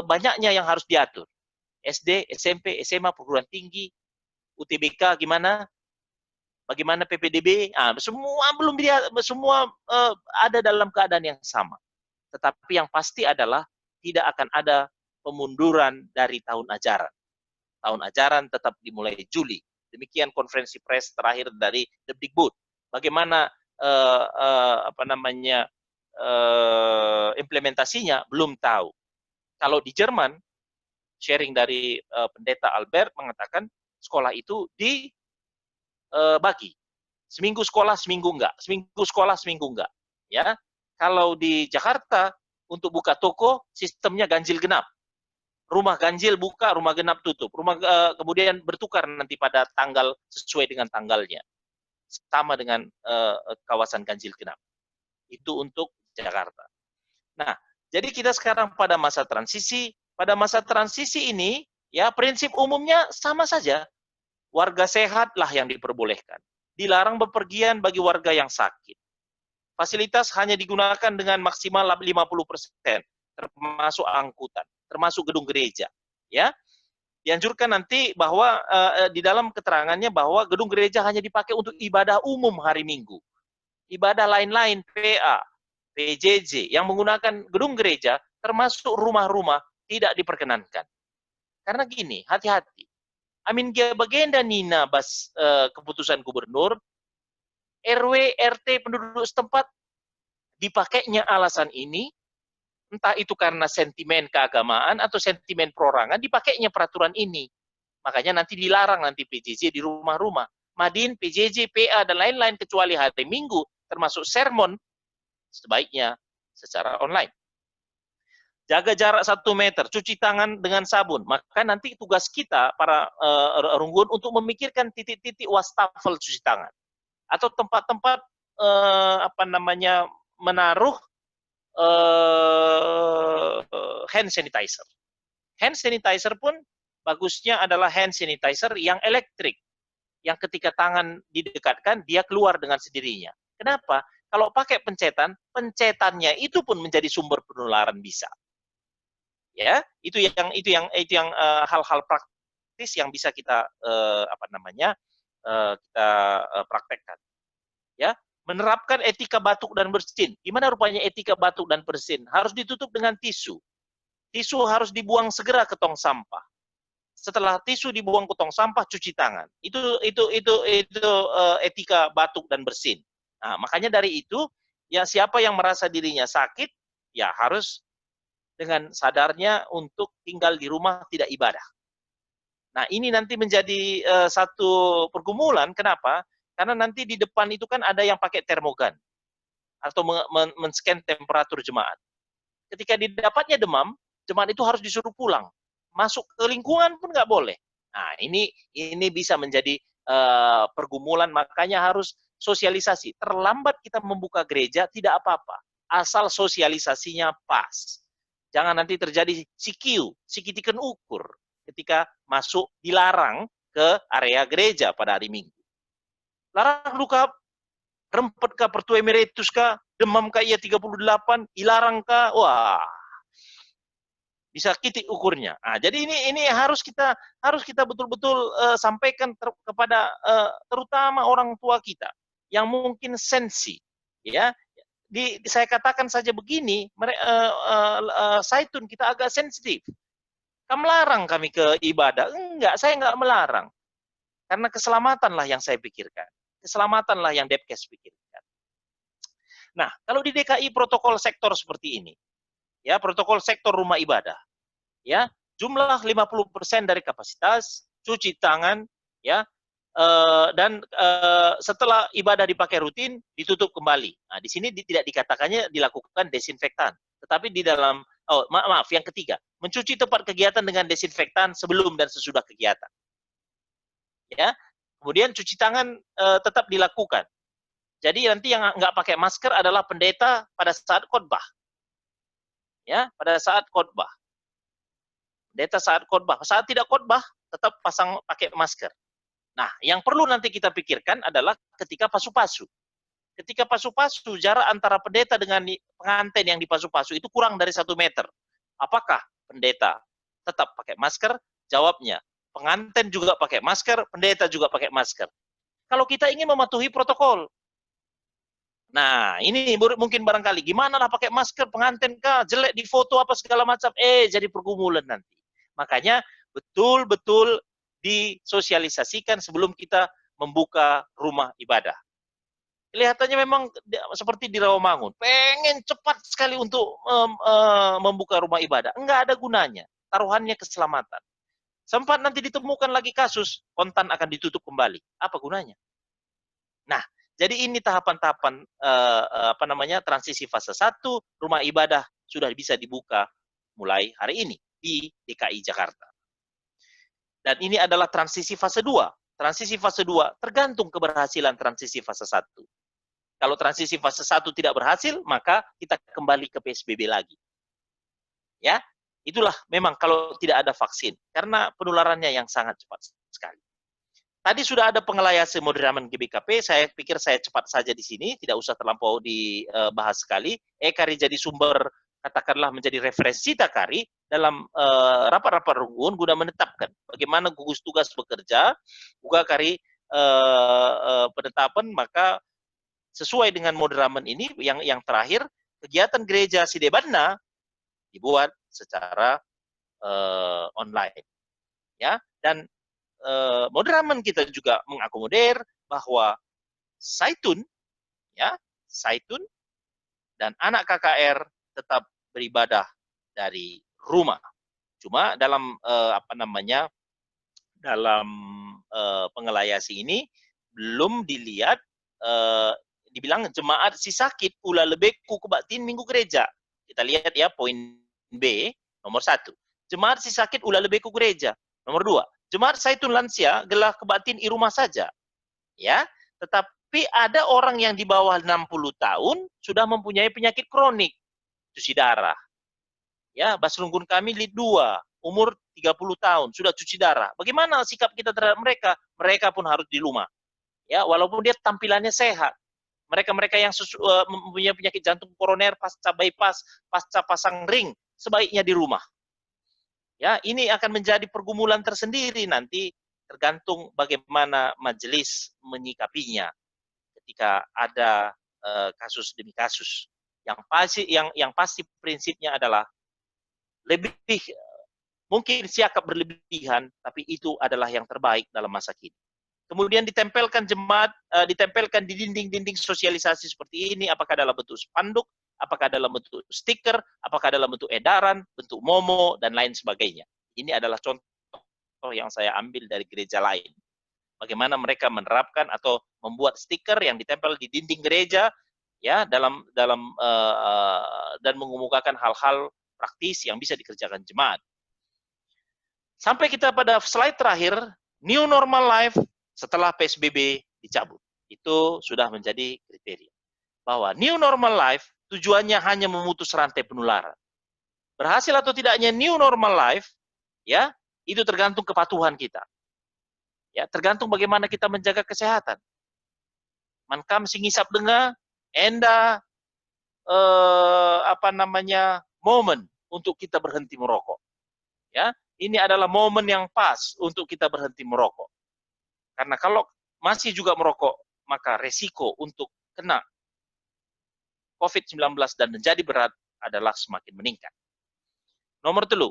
banyaknya yang harus diatur. SD, SMP, SMA, perguruan tinggi, UTBK gimana? Bagaimana PPDB? Semua belum semua ada dalam keadaan yang sama. Tetapi yang pasti adalah tidak akan ada pemunduran dari tahun ajaran. Tahun ajaran tetap dimulai Juli. Demikian konferensi pers terakhir dari Depdikbud. Bagaimana implementasinya belum tahu. Kalau di Jerman, sharing dari pendeta Albert mengatakan sekolah itu dibagi. Seminggu sekolah, seminggu enggak. Seminggu sekolah, seminggu enggak. Ya, kalau di Jakarta untuk buka toko sistemnya ganjil genap. Rumah ganjil buka, rumah genap tutup. Kemudian bertukar nanti pada tanggal sesuai dengan tanggalnya. Sama dengan kawasan ganjil genap. Itu untuk Jakarta. Nah, jadi kita sekarang pada masa transisi. Pada masa transisi ini, ya prinsip umumnya sama saja. Warga sehatlah yang diperbolehkan. Dilarang bepergian bagi warga yang sakit. Fasilitas hanya digunakan dengan maksimal 50%, termasuk angkutan, termasuk gedung gereja. Ya, dianjurkan nanti bahwa di dalam keterangannya bahwa gedung gereja hanya dipakai untuk ibadah umum hari Minggu. Ibadah lain-lain, PA, PJJ, yang menggunakan gedung gereja, termasuk rumah-rumah, tidak diperkenankan. Karena gini, hati-hati. Amin bagenda Nina bas keputusan gubernur, RW, RT, penduduk setempat, dipakainya alasan ini, entah itu karena sentimen keagamaan atau sentimen perorangan, dipakainya peraturan ini. Makanya nanti dilarang nanti PJJ di rumah-rumah. Madin, PJJ, PA, dan lain-lain kecuali hari Minggu, termasuk sermon, sebaiknya secara online. Jaga jarak 1 meter, cuci tangan dengan sabun. Maka nanti tugas kita, para runggun, untuk memikirkan titik-titik wastafel cuci tangan. Atau tempat-tempat menaruh hand sanitizer. Hand sanitizer pun bagusnya adalah hand sanitizer yang elektrik. Yang ketika tangan didekatkan, dia keluar dengan sendirinya. Kenapa? Kalau pakai pencetannya itu pun menjadi sumber penularan bisa. Ya, itu yang hal-hal praktis yang bisa kita kita praktekkan. Ya, menerapkan etika batuk dan bersin. Gimana rupanya etika batuk dan bersin? Harus ditutup dengan tisu. Tisu harus dibuang segera ke tong sampah. Setelah tisu dibuang ke tong sampah, cuci tangan. Itu etika batuk dan bersin. Nah, makanya dari itu, ya siapa yang merasa dirinya sakit, ya harus dengan sadarnya untuk tinggal di rumah tidak ibadah. Nah, ini nanti menjadi satu pergumulan. Kenapa? Karena nanti di depan itu kan ada yang pakai termogan atau men-scan temperatur jemaat. Ketika didapatnya demam, jemaat itu harus disuruh pulang. Masuk ke lingkungan pun nggak boleh. Nah, ini bisa menjadi pergumulan, makanya harus sosialisasi. Terlambat kita membuka gereja, tidak apa-apa. Asal sosialisasinya pas. Jangan nanti terjadi sikitikan ukur ketika masuk dilarang ke area gereja pada hari Minggu. Larang luka, rempet kah, pertu emeritus kah, demam kah, iya 38, dilarang kah, wah, bisa kitik ukurnya. Nah, jadi ini harus kita betul-betul sampaikan kepada terutama orang tua kita yang mungkin sensi, ya. Saya katakan saja begini, Saitun kita agak sensitif. Kamu melarang kami ke ibadah? Enggak, saya enggak melarang. Karena keselamatanlah yang saya pikirkan. Keselamatanlah yang Depkes pikirkan. Nah, kalau di DKI protokol sektor seperti ini, ya protokol sektor rumah ibadah, ya jumlah 50% dari kapasitas, cuci tangan, ya. Dan setelah ibadah dipakai rutin, ditutup kembali. Nah, di sini tidak dikatakannya dilakukan desinfektan. Tetapi di dalam, yang ketiga, mencuci tempat kegiatan dengan desinfektan sebelum dan sesudah kegiatan. Ya, kemudian cuci tangan tetap dilakukan. Jadi nanti yang nggak pakai masker adalah pendeta pada saat khotbah. Ya, pada saat khotbah. Pendeta saat khotbah. Saat tidak khotbah, tetap pakai masker. Nah, yang perlu nanti kita pikirkan adalah ketika pasu-pasu. Ketika pasu-pasu, jarak antara pendeta dengan pengantin yang di pasu-pasu itu kurang dari 1 meter. Apakah pendeta tetap pakai masker? Jawabnya, pengantin juga pakai masker, pendeta juga pakai masker. Kalau kita ingin mematuhi protokol. Nah, ini mungkin barangkali, gimana lah pakai masker, pengantin kah, jelek di foto apa segala macam, jadi pergumulan nanti. Makanya betul-betul disosialisasikan sebelum kita membuka rumah ibadah. Kelihatannya memang seperti di Rawamangun, pengen cepat sekali untuk membuka rumah ibadah. Enggak ada gunanya, taruhannya keselamatan. Sempat nanti ditemukan lagi kasus, kontan akan ditutup kembali. Apa gunanya? Nah, jadi ini tahapan-tahapan transisi fase 1, rumah ibadah sudah bisa dibuka mulai hari ini di DKI Jakarta. Dan ini adalah transisi fase 2. Transisi fase 2 tergantung keberhasilan transisi fase 1. Kalau transisi fase 1 tidak berhasil, maka kita kembali ke PSBB lagi. Ya, itulah memang kalau tidak ada vaksin, karena penularannya yang sangat cepat sekali. Tadi sudah ada pengelayasi moderamen GBKP, saya pikir saya cepat saja di sini, tidak usah terlampau dibahas sekali. Kari jadi sumber, katakanlah menjadi referensi Kari dalam rapat-rapat runggun guna menetapkan bagaimana gugus tugas bekerja, juga Kari penetapan, maka sesuai dengan moderamen ini yang terakhir, kegiatan gereja Sidebana dibuat secara online, ya. Dan moderamen kita juga mengakomodir bahwa Saitun, ya, Saitun dan anak KKR tetap beribadah dari rumah. Cuma dalam dalam pengelayasi ini belum dilihat dibilang jemaat si sakit pula lebeku kebatin minggu gereja. Kita lihat ya poin B nomor 1. Jemaat si sakit ula lebeku gereja. Nomor 2. Jemaat Saitun lansia gelah kebatin i rumah saja. Ya, tetapi ada orang yang di bawah 60 tahun sudah mempunyai penyakit kronik, cuci darah. Ya, Basrunggun kami lid 2, umur 30 tahun sudah cuci darah. Bagaimana sikap kita terhadap mereka? Mereka pun harus di rumah. Ya, walaupun dia tampilannya sehat. Mereka-mereka yang mempunyai penyakit jantung koroner pasca bypass, pasca pasang ring, sebaiknya di rumah. Ya, ini akan menjadi pergumulan tersendiri nanti, tergantung bagaimana majelis menyikapinya ketika ada kasus demi kasus. Yang pasti prinsipnya adalah lebih mungkin siakap berlebihan, tapi itu adalah yang terbaik dalam masa kini. Kemudian ditempelkan jemaat, ditempelkan di dinding-dinding sosialisasi seperti ini, apakah dalam bentuk spanduk, apakah dalam bentuk stiker, apakah dalam bentuk edaran, bentuk momo, dan lain sebagainya. Ini adalah contoh yang saya ambil dari gereja lain. Bagaimana mereka menerapkan atau membuat stiker yang ditempel di dinding gereja, ya, dan mengemukakan hal-hal praktis yang bisa dikerjakan jemaat. Sampai kita pada slide terakhir, new normal life setelah PSBB dicabut. Itu sudah menjadi kriteria. Bahwa new normal life tujuannya hanya memutus rantai penularan. Berhasil atau tidaknya new normal life, ya, itu tergantung kepatuhan kita. Ya, tergantung bagaimana kita menjaga kesehatan. Mankam singisap dengar, enda momen untuk kita berhenti merokok. Ya, ini adalah momen yang pas untuk kita berhenti merokok. Karena kalau masih juga merokok, maka resiko untuk kena COVID-19 dan menjadi berat adalah semakin meningkat. Nomor 3,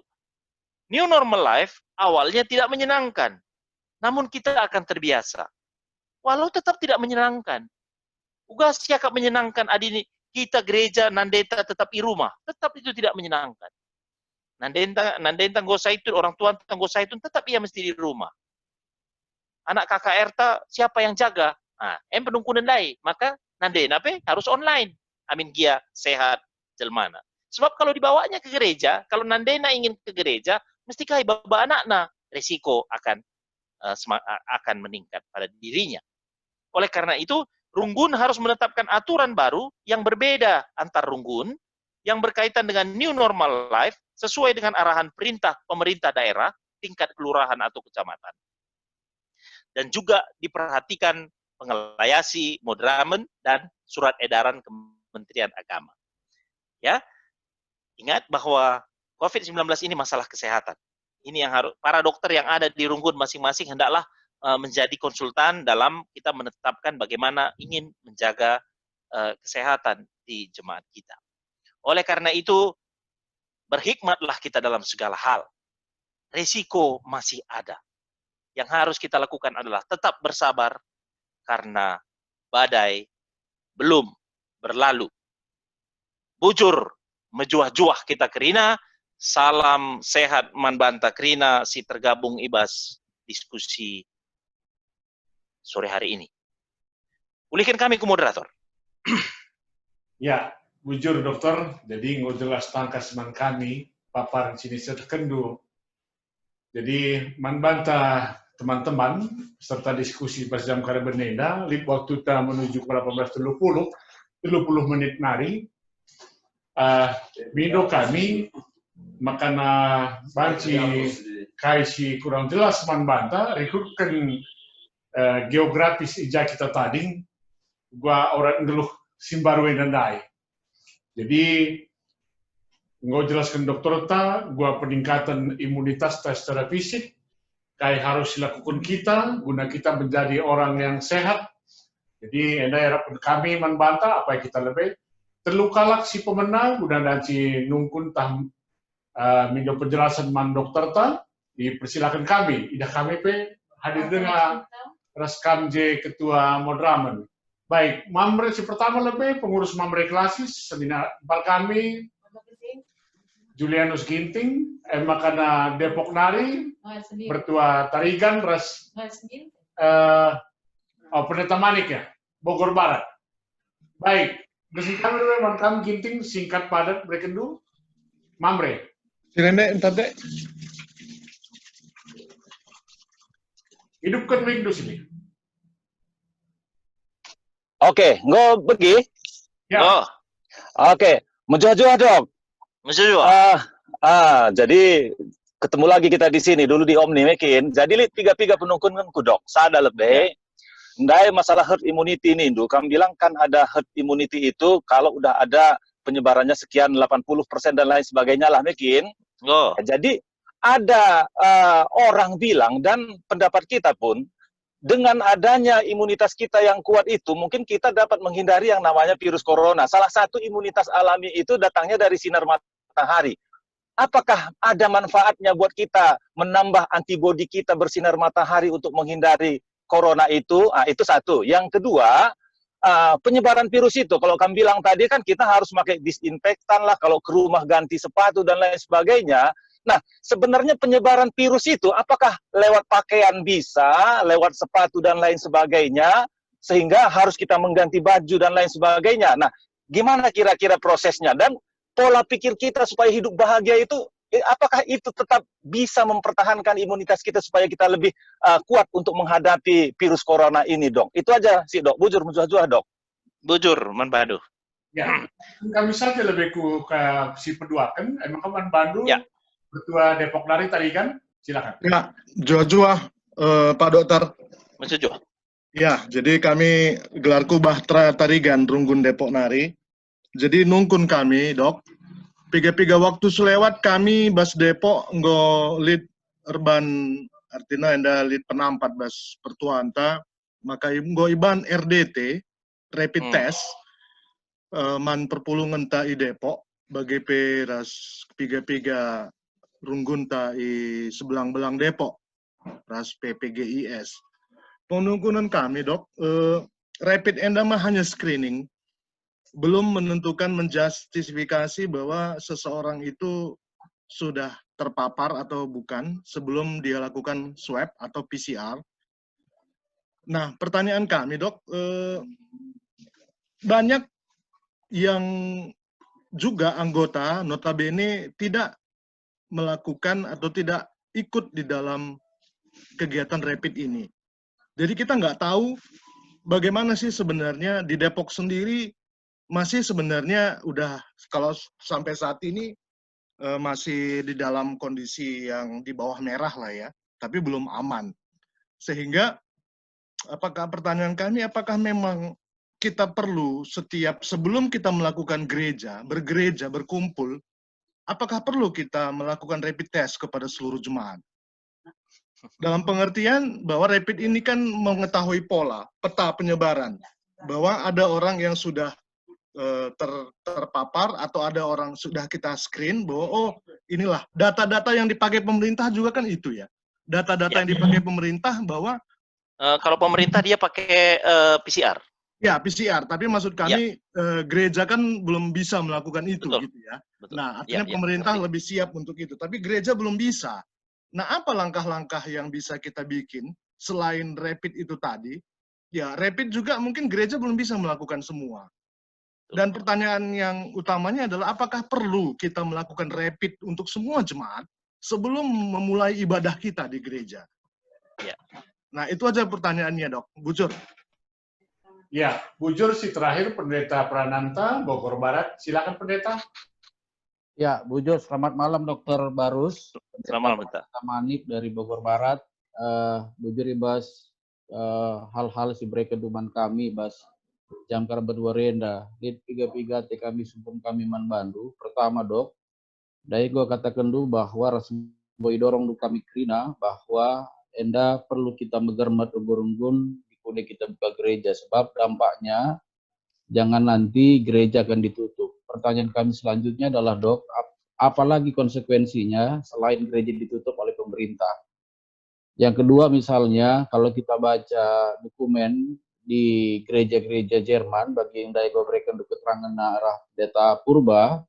new normal life awalnya tidak menyenangkan, namun kita akan terbiasa. Walau tetap tidak menyenangkan. Ugas siakap menyenangkan adini kita gereja nandeta tetap di rumah, tetap itu tidak menyenangkan. Nandenta Gosaitun, orang tua Gosaitun tetap ia mesti di rumah. Anak KKR siapa yang jaga? Penungkunan lain, maka nandena harus online. Amin gia sehat jelmana. Sebab kalau dibawanya ke gereja, kalau nandena ingin ke gereja, mesti kai baba anakna, resiko akan meningkat pada dirinya. Oleh karena itu, Runggun harus menetapkan aturan baru yang berbeda antar Runggun yang berkaitan dengan new normal life sesuai dengan arahan perintah pemerintah daerah, tingkat kelurahan atau kecamatan. Dan juga diperhatikan pengelayasi moderamen dan surat edaran Kementerian Agama. Ya, ingat bahwa COVID-19 ini masalah kesehatan. Ini yang harus para dokter yang ada di Runggun masing-masing hendaklah menjadi konsultan dalam kita menetapkan bagaimana ingin menjaga kesehatan di jemaat kita. Oleh karena itu, berhikmatlah kita dalam segala hal. Risiko masih ada. Yang harus kita lakukan adalah tetap bersabar karena badai belum berlalu. Bujur, mejuah-juah kita kerina, salam sehat man banta kerina si tergabung ibas diskusi sore hari ini. Ulihkan kami ke moderator. Ya, bujur dokter, jadi nggak jelas tangkas man kami, paparan sini terkendu. Jadi man banta teman-teman, serta diskusi pas jam kara berneda, lip waktu kita menuju ke 18.30, 30 menit nari, Mindo kami makana banci kaisi kurang jelas man banta rekrutkan geografis ija kita tadi gua orang ngeluh simbaru nandai. Jadi nggak jelaskan dokter ta gua peningkatan imunitas secara fisik kayak harus dilakukan kita guna kita menjadi orang yang sehat. Jadi endai harapan kami man banta apa yang kita lebih terlukalak si pemenang udah nanti nungkun tam minta penjelasan man dokter ta dipersilakan kami idah kami pe hadir dengan Raskam J ketua Modramen. Baik, Mamre si pertama lebih pengurus Mamre klasis seminar kami Julianus Ginting makana Depok Nari bertua Tarigan ras Pendeta Manik ya Bogor Barat. Baik, Bersingkat dulu, kami Ginting singkat padat berkendu, Mamre. Sirende, entar deh. Hidupkan mic sini. Oke, nggak pergi? Ya. Oh, Oke, menjual-jual dok. menjual. Jadi ketemu lagi kita di sini dulu di Omni Mekin. Jadi tiga penungkun kan kudok, sada lebih. Ndai masalah herd immunity ini, kami bilang kan ada herd immunity itu kalau udah ada penyebarannya sekian 80% dan lain sebagainya lah Mekin. Oh. Jadi ada orang bilang dan pendapat kita pun dengan adanya imunitas kita yang kuat itu mungkin kita dapat menghindari yang namanya virus corona. Salah satu imunitas alami itu datangnya dari sinar matahari. Apakah ada manfaatnya buat kita menambah antibodi kita bersinar matahari untuk menghindari corona itu? Itu satu. Yang kedua, penyebaran virus itu, kalau kami bilang tadi kan kita harus pakai disinfektan lah, kalau ke rumah ganti sepatu dan lain sebagainya. Nah, sebenarnya penyebaran virus itu apakah lewat pakaian bisa, lewat sepatu dan lain sebagainya, sehingga harus kita mengganti baju dan lain sebagainya. Nah, gimana kira-kira prosesnya? Dan pola pikir kita supaya hidup bahagia itu, apakah itu tetap bisa mempertahankan imunitas kita supaya kita lebih kuat untuk menghadapi virus corona ini, dok? Itu aja sih, dok. Bujur, menjuah-juah, dok. Bujur, Man Badu. Ya, kami saja lebih ke si peduakan, emang Man Badu, ya. Ketua Depok Nari tadi kan, silakan. Ya, jual-jual, Pak Dokter. Menjuah. Ya, jadi kami gelarku Bahtera Tarigan, Runggun Depok Nari. Jadi nungkun kami, dok. Piga-piga waktu selewat kami bas Depok nggo lead urban artinya enda lead penampat bas pertuanta maka nggo iban RDT rapid test man perpulungan ta i Depok bagi ras piga-piga runggun ta i sebelang-belang Depok ras PPGIS. Penungkunan kami, dok, rapid enda mah hanya screening, belum menentukan menjustifikasi bahwa seseorang itu sudah terpapar atau bukan sebelum dia lakukan swab atau PCR. Nah, pertanyaan kami, dok, banyak yang juga anggota notabene tidak melakukan atau tidak ikut di dalam kegiatan rapid ini. Jadi kita nggak tahu bagaimana sih sebenarnya di Depok sendiri masih sebenarnya udah kalau sampai saat ini masih di dalam kondisi yang di bawah merah lah ya, tapi belum aman. Sehingga apakah pertanyaan kami apakah memang kita perlu sebelum kita melakukan bergereja, berkumpul, apakah perlu kita melakukan rapid test kepada seluruh jemaat? Dalam pengertian bahwa rapid ini kan mengetahui pola, peta penyebaran, bahwa ada orang yang sudah terpapar atau ada orang sudah kita screen bahwa oh inilah data-data yang dipakai pemerintah juga kan itu ya. Data-data yang dipakai pemerintah bahwa kalau pemerintah dia pakai PCR. Ya, PCR. Tapi maksud kami gereja kan belum bisa melakukan itu, Betul. gitu ya. Betul. Nah, Ya, artinya ya, pemerintah ngerti. lebih siap untuk itu. Tapi gereja belum bisa. Nah, apa langkah-langkah yang bisa kita bikin selain rapid itu tadi? Ya, rapid juga mungkin gereja belum bisa melakukan semua. Dan pertanyaan yang utamanya adalah apakah perlu kita melakukan rapid untuk semua jemaat sebelum memulai ibadah kita di gereja? Ya. Nah, itu aja pertanyaannya, Dok. Bujur. Ya, bujur si terakhir Pendeta Prananta, Bogor Barat. Silakan Pendeta. Ya, Bujur, selamat malam Dokter Barus. Selamat malam, Pendeta. Manip dari Bogor Barat. Bujur ibas hal-hal si berkeduman kami bas jangkar berdua renda. Di piga-piga kami sumpun kami man bandu. Pertama Dok, dari gua katakan dulu bahwa rasboi dorong du kami krina bahwa enda perlu kita megermat unggun di kita buka gereja sebab dampaknya jangan nanti gereja akan ditutup. Pertanyaan kami selanjutnya adalah Dok, apalagi konsekuensinya selain gereja ditutup oleh pemerintah? Yang kedua misalnya kalau kita baca dokumen di gereja-gereja Jerman bagi yang daego berikan keterangan arah data purba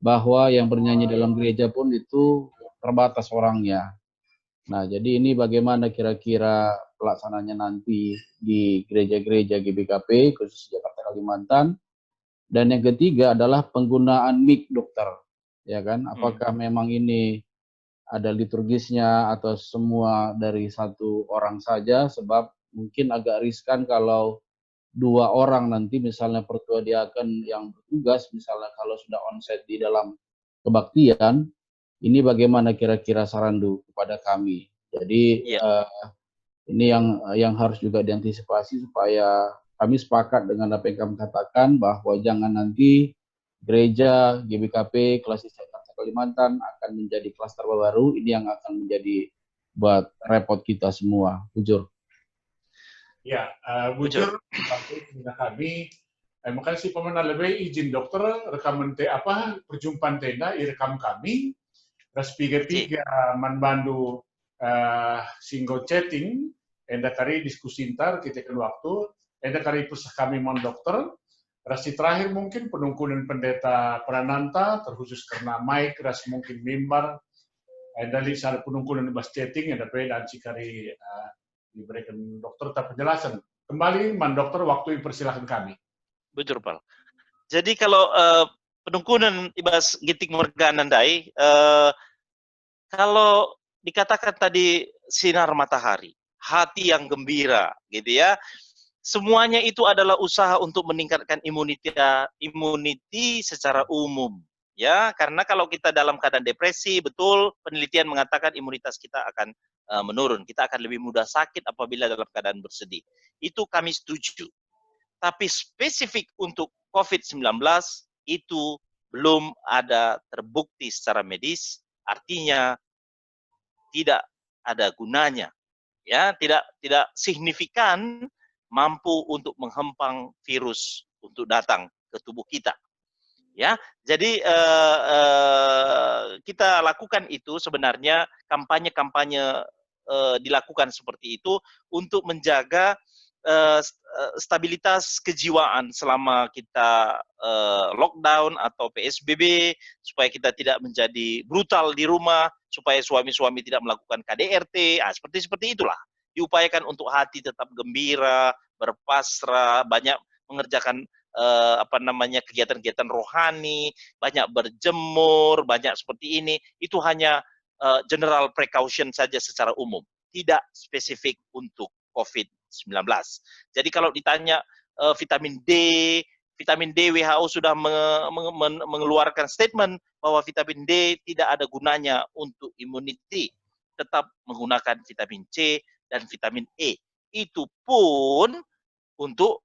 bahwa yang bernyanyi dalam gereja pun itu terbatas orangnya. Nah, jadi ini bagaimana kira-kira pelaksananya nanti di gereja-gereja GBKP, khusus Jakarta Kalimantan. Dan yang ketiga adalah penggunaan mic, Dokter. Ya kan? Apakah memang ini ada liturgisnya atau semua dari satu orang saja, sebab mungkin agak riskan kalau dua orang nanti misalnya pertua diaken yang bertugas, misalnya kalau sudah onsite di dalam kebaktian, ini bagaimana kira-kira saran kepada kami. Jadi ini yang harus juga diantisipasi supaya kami sepakat dengan apa yang kami katakan bahwa jangan nanti gereja GBKP Klasis Jakarta Kalimantan akan menjadi klaster baru, ini yang akan menjadi buat repot kita semua. Bujur. Ya, bujur kami. Makasih pemenang lebih izin dokter rekaman perjumpaan tenda rekam kami. Ras piga manbandu single chatting, enda kari diskusi ntar kita kan waktu, enda kari pusat kami mon dokter. Rasi terakhir mungkin penungkunan Pendeta Prananta terkhusus karena Mike ras mungkin mimbar dari saat penungkunan bas chatting ada dan cikari diberikan dokter tak penjelasan. Kembali man dokter waktu persilahkan kami. Bujur Pal. Jadi kalau penungkunan ibas gitik morganandai kalau dikatakan tadi sinar matahari, hati yang gembira gitu ya. Semuanya itu adalah usaha untuk meningkatkan immunity secara umum, ya. Karena kalau kita dalam keadaan depresi, betul penelitian mengatakan imunitas kita akan menurun. Kita akan lebih mudah sakit apabila dalam keadaan bersedih. Itu kami setuju. Tapi spesifik untuk COVID-19 itu belum ada terbukti secara medis, artinya tidak ada gunanya, ya, tidak signifikan mampu untuk menghempang virus untuk datang ke tubuh kita, ya. Jadi kita lakukan itu sebenarnya kampanye-kampanye dilakukan seperti itu untuk menjaga stabilitas kejiwaan selama kita lockdown atau PSBB, supaya kita tidak menjadi brutal di rumah, supaya suami-suami tidak melakukan KDRT, seperti itulah. Diupayakan untuk hati tetap gembira, berpasrah, banyak mengerjakan kegiatan-kegiatan rohani, banyak berjemur, banyak seperti ini. Itu hanya general precaution saja secara umum, tidak spesifik untuk COVID-19. Jadi kalau ditanya vitamin D WHO sudah mengeluarkan statement bahwa vitamin D tidak ada gunanya untuk immunity. Tetap menggunakan vitamin C dan vitamin E. Itu pun untuk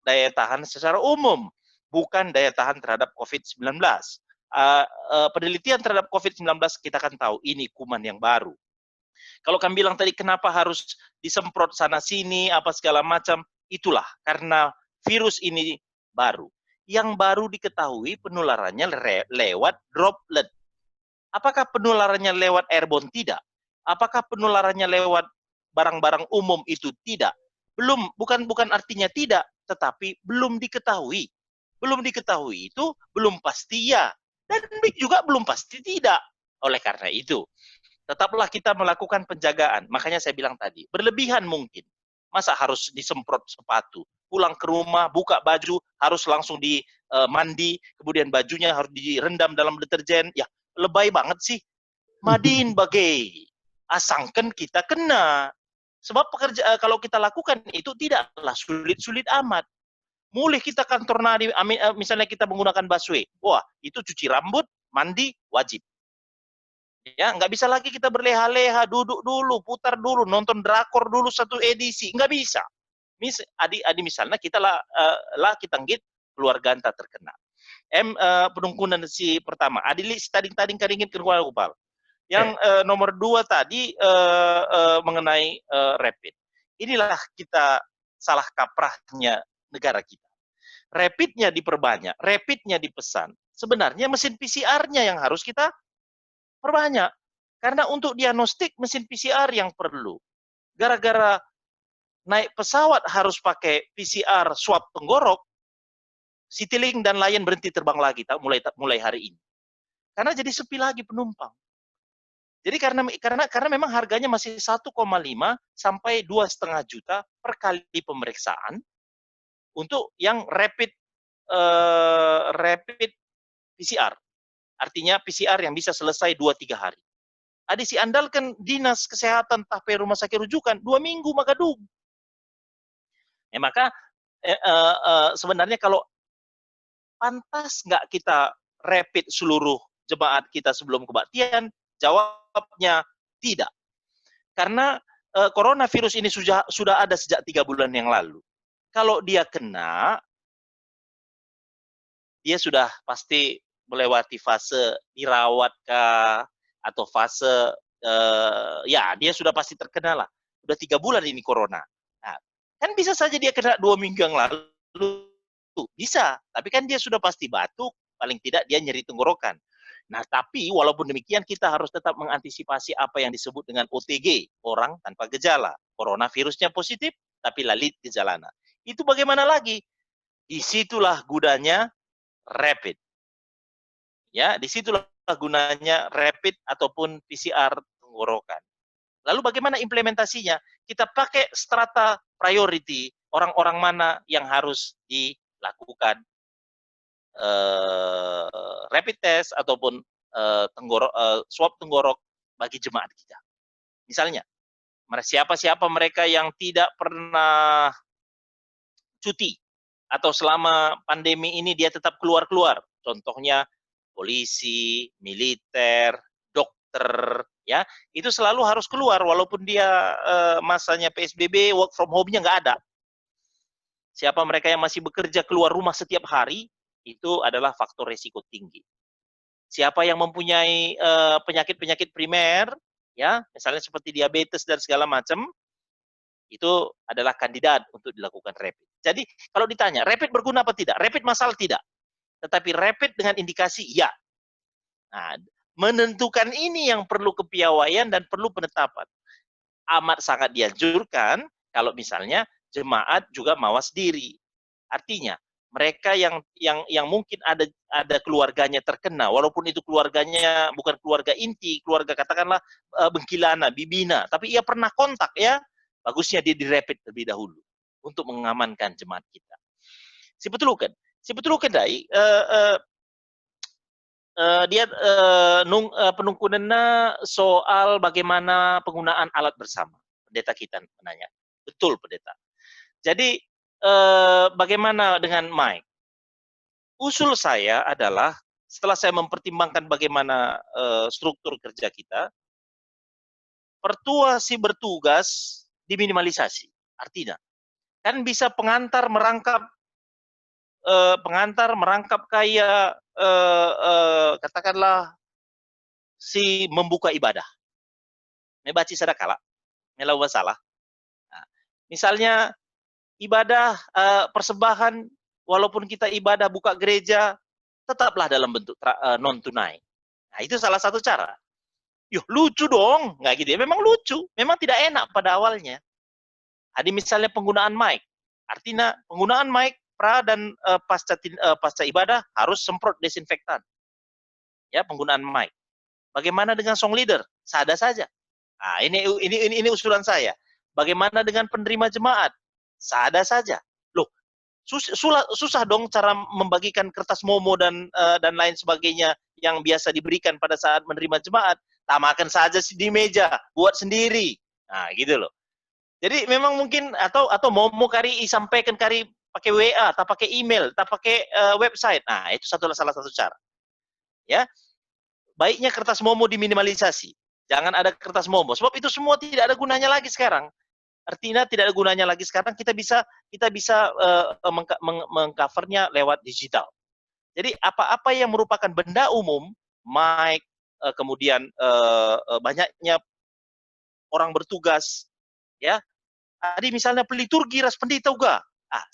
daya tahan secara umum, bukan daya tahan terhadap COVID-19. Penelitian terhadap COVID-19 kita kan tahu ini kuman yang baru. Kalau kami bilang tadi kenapa harus disemprot sana sini apa segala macam, itulah karena virus ini baru. Yang baru diketahui penularannya lewat droplet. Apakah penularannya lewat airborne? Tidak. Apakah penularannya lewat barang-barang umum? Itu tidak. bukan artinya tidak, tetapi belum diketahui. Belum diketahui itu belum pasti ya, dan juga belum pasti tidak. Oleh karena itu, tetaplah kita melakukan penjagaan. Makanya saya bilang tadi, berlebihan mungkin. Masa harus disemprot sepatu, pulang ke rumah, buka baju, harus langsung mandi, kemudian bajunya harus direndam dalam deterjen. Ya, lebay banget sih. Madin bagai. Asangkan kita kena. Sebab kalau kita lakukan itu tidaklah sulit-sulit amat. Mulai kita kantor nadi, misalnya kita menggunakan busway, wah itu cuci rambut, mandi wajib. Ya, nggak bisa lagi kita berleha-leha, duduk dulu, putar dulu, nonton drakor dulu satu edisi, nggak bisa. Adi misalnya kita kita nggit keluarga anta terkena. Penungkunan si pertama, adili tading karingin keluarga kupal. Yang nomor 2 tadi mengenai rapid. Inilah kita salah kaprahnya negara kita. Rapidnya diperbanyak, rapidnya dipesan. Sebenarnya mesin PCR-nya yang harus kita perbanyak. Karena untuk diagnostik mesin PCR yang perlu. Gara-gara naik pesawat harus pakai PCR swab tenggorok, Citylink dan Lion berhenti terbang lagi mulai hari ini. Karena jadi sepi lagi penumpang. Jadi karena memang harganya masih 1,5 sampai 2,5 juta per kali pemeriksaan untuk yang rapid PCR. Artinya PCR yang bisa selesai 2-3 hari. Si andalkan dinas kesehatan tape rumah sakit rujukan 2 minggu maka dug. Maka sebenarnya kalau pantas nggak kita rapid seluruh jemaat kita sebelum kebaktian, jawabnya tidak. Karena coronavirus ini sudah ada sejak 3 bulan yang lalu. Kalau dia kena, dia sudah pasti melewati fase dirawat kah, atau fase ya dia sudah pasti terkena lah. Udah 3 bulan ini corona. Nah, kan bisa saja dia kena 2 minggu yang lalu, bisa. Tapi kan dia sudah pasti batuk, paling tidak dia nyeri tenggorokan. Nah, tapi walaupun demikian kita harus tetap mengantisipasi apa yang disebut dengan OTG, orang tanpa gejala. Coronavirusnya positif, tapi lalit gejalanya. Itu bagaimana lagi? Disitulah gunanya rapid. Ya, disitulah gunanya rapid ataupun PCR tenggorokan. Lalu bagaimana implementasinya? Kita pakai strata priority, orang-orang mana yang harus dilakukan rapid test ataupun swab tenggorok bagi jemaat kita. Misalnya, siapa mereka yang tidak pernah cuti atau selama pandemi ini dia tetap keluar-keluar. Contohnya polisi, militer, dokter, ya itu selalu harus keluar walaupun dia masanya PSBB, work from home-nya nggak ada. Siapa mereka yang masih bekerja keluar rumah setiap hari, itu adalah faktor resiko tinggi. Siapa yang mempunyai penyakit-penyakit primer, ya misalnya seperti diabetes dan segala macam, itu adalah kandidat untuk dilakukan rapid. Jadi kalau ditanya, rapid berguna apa tidak? Rapid massal tidak. Tetapi rapid dengan indikasi ya. Nah, menentukan ini yang perlu kepiawaian dan perlu penetapan. Amat sangat dianjurkan kalau misalnya jemaat juga mawas diri. Artinya mereka yang mungkin ada keluarganya terkena, walaupun itu keluarganya bukan keluarga inti, keluarga katakanlah bengkilana, bibina, tapi ia pernah kontak ya, bagusnya dia dirapid terlebih dahulu untuk mengamankan jemaat kita. Sebetulnya dai dia penungkunannya soal bagaimana penggunaan alat bersama. Pendeta kita menanya. Betul, pendeta. Jadi bagaimana dengan mic? Usul saya adalah setelah saya mempertimbangkan bagaimana struktur kerja kita, pertua si bertugas diminimalisasi. Artinya, kan bisa pengantar merangkap kayak katakanlah si membuka ibadah. Membaca sadakala, melawan salah. Nah, misalnya ibadah persembahan, walaupun kita ibadah buka gereja, tetaplah dalam bentuk non tunai. Nah, itu salah satu cara. Yuh, lucu dong, nggak gitu ya? Memang lucu, memang tidak enak pada awalnya. Ada misalnya penggunaan mic. Artinya penggunaan mic pra dan pasca ibadah harus semprot desinfektan. Ya, penggunaan mic. Bagaimana dengan song leader? Sada saja. Nah, ini usulan saya. Bagaimana dengan penerima jemaat? Sada saja. Loh, susah dong cara membagikan kertas momo dan lain sebagainya yang biasa diberikan pada saat menerima jemaat. Tamakan saja di meja, buat sendiri. Nah, gitu loh. Jadi memang mungkin atau momo kari sampaikan kari pakai WA, atau pakai email, atau pakai website. Nah, itu salah satu cara. Ya. Baiknya kertas momo diminimalisasi. Jangan ada kertas momo. Sebab itu semua tidak ada gunanya lagi sekarang. Artinya tidak ada gunanya lagi sekarang. Kita bisa mengcovernya lewat digital. Jadi apa-apa yang merupakan benda umum, mic, kemudian banyaknya orang bertugas, ya. Ada misalnya peliturgi ras pendeta juga.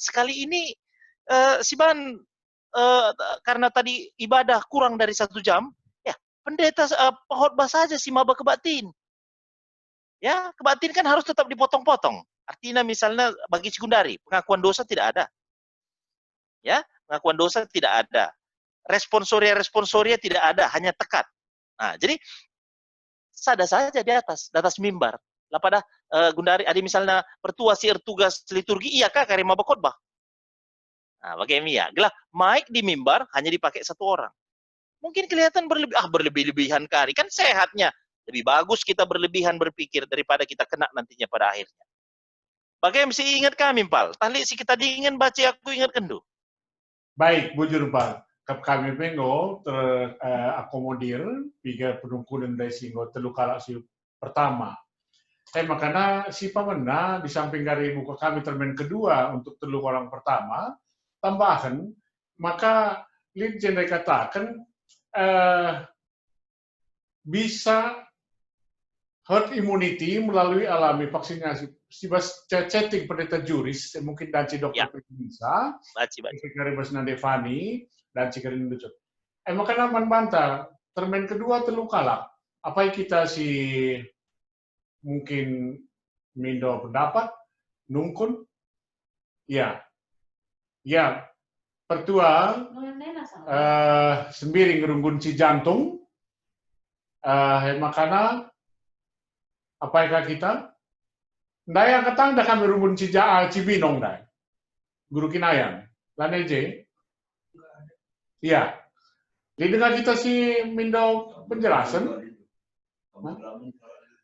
Sekali ini Siban karena tadi ibadah kurang dari 1 jam, ya pendeta khotbah saja si maba kebatin. Ya, kebatin kan harus tetap dipotong-potong. Artinya misalnya bagi sekundari, pengakuan dosa tidak ada. Ya, pengakuan dosa tidak ada. Responsoria tidak ada, hanya tekad. Nah, jadi sada saja di atas mimbar. Lah pada gundari ada misalnya pertua si tugas liturgi, iya kah kari maba khotbah. Nah, bagaimana? Gelah mic di mimbar hanya dipakai 1 orang. Mungkin kelihatan berlebih-lebihan kari. Kan sehatnya. Lebih bagus kita berlebihan berpikir daripada kita kena nantinya pada akhirnya. Bagaimana mesti ingat kami, Pal? Tali si kita dingin baca aku ingat kendu. Baik, bujur Pak. Kami pengo terakomodir tiga penungkunan dari singgo telu kalak si pertama. Makanya si pamena di samping dari buka kami termen kedua untuk telu orang pertama, tambahan, maka Lin Jendai katakan bisa herd immunity melalui alami vaksinasi. Sibas chatting pendeta juris, mungkin dan dokter bisa, Cikari Basna Devani, dan Cikari Nducut. Makanya membantah, termen kedua telu kalak. Apa yang kita mungkin mindo pendapat, nungkun, ya, pertua, sembiring ngerunggun si jantung, makanya apa yang kita? Ndaya ketang dah kami rumbun Cibinong dah. Guru kinayang. Laneje. Iya. Di dengar kita si Mindo penjelasan.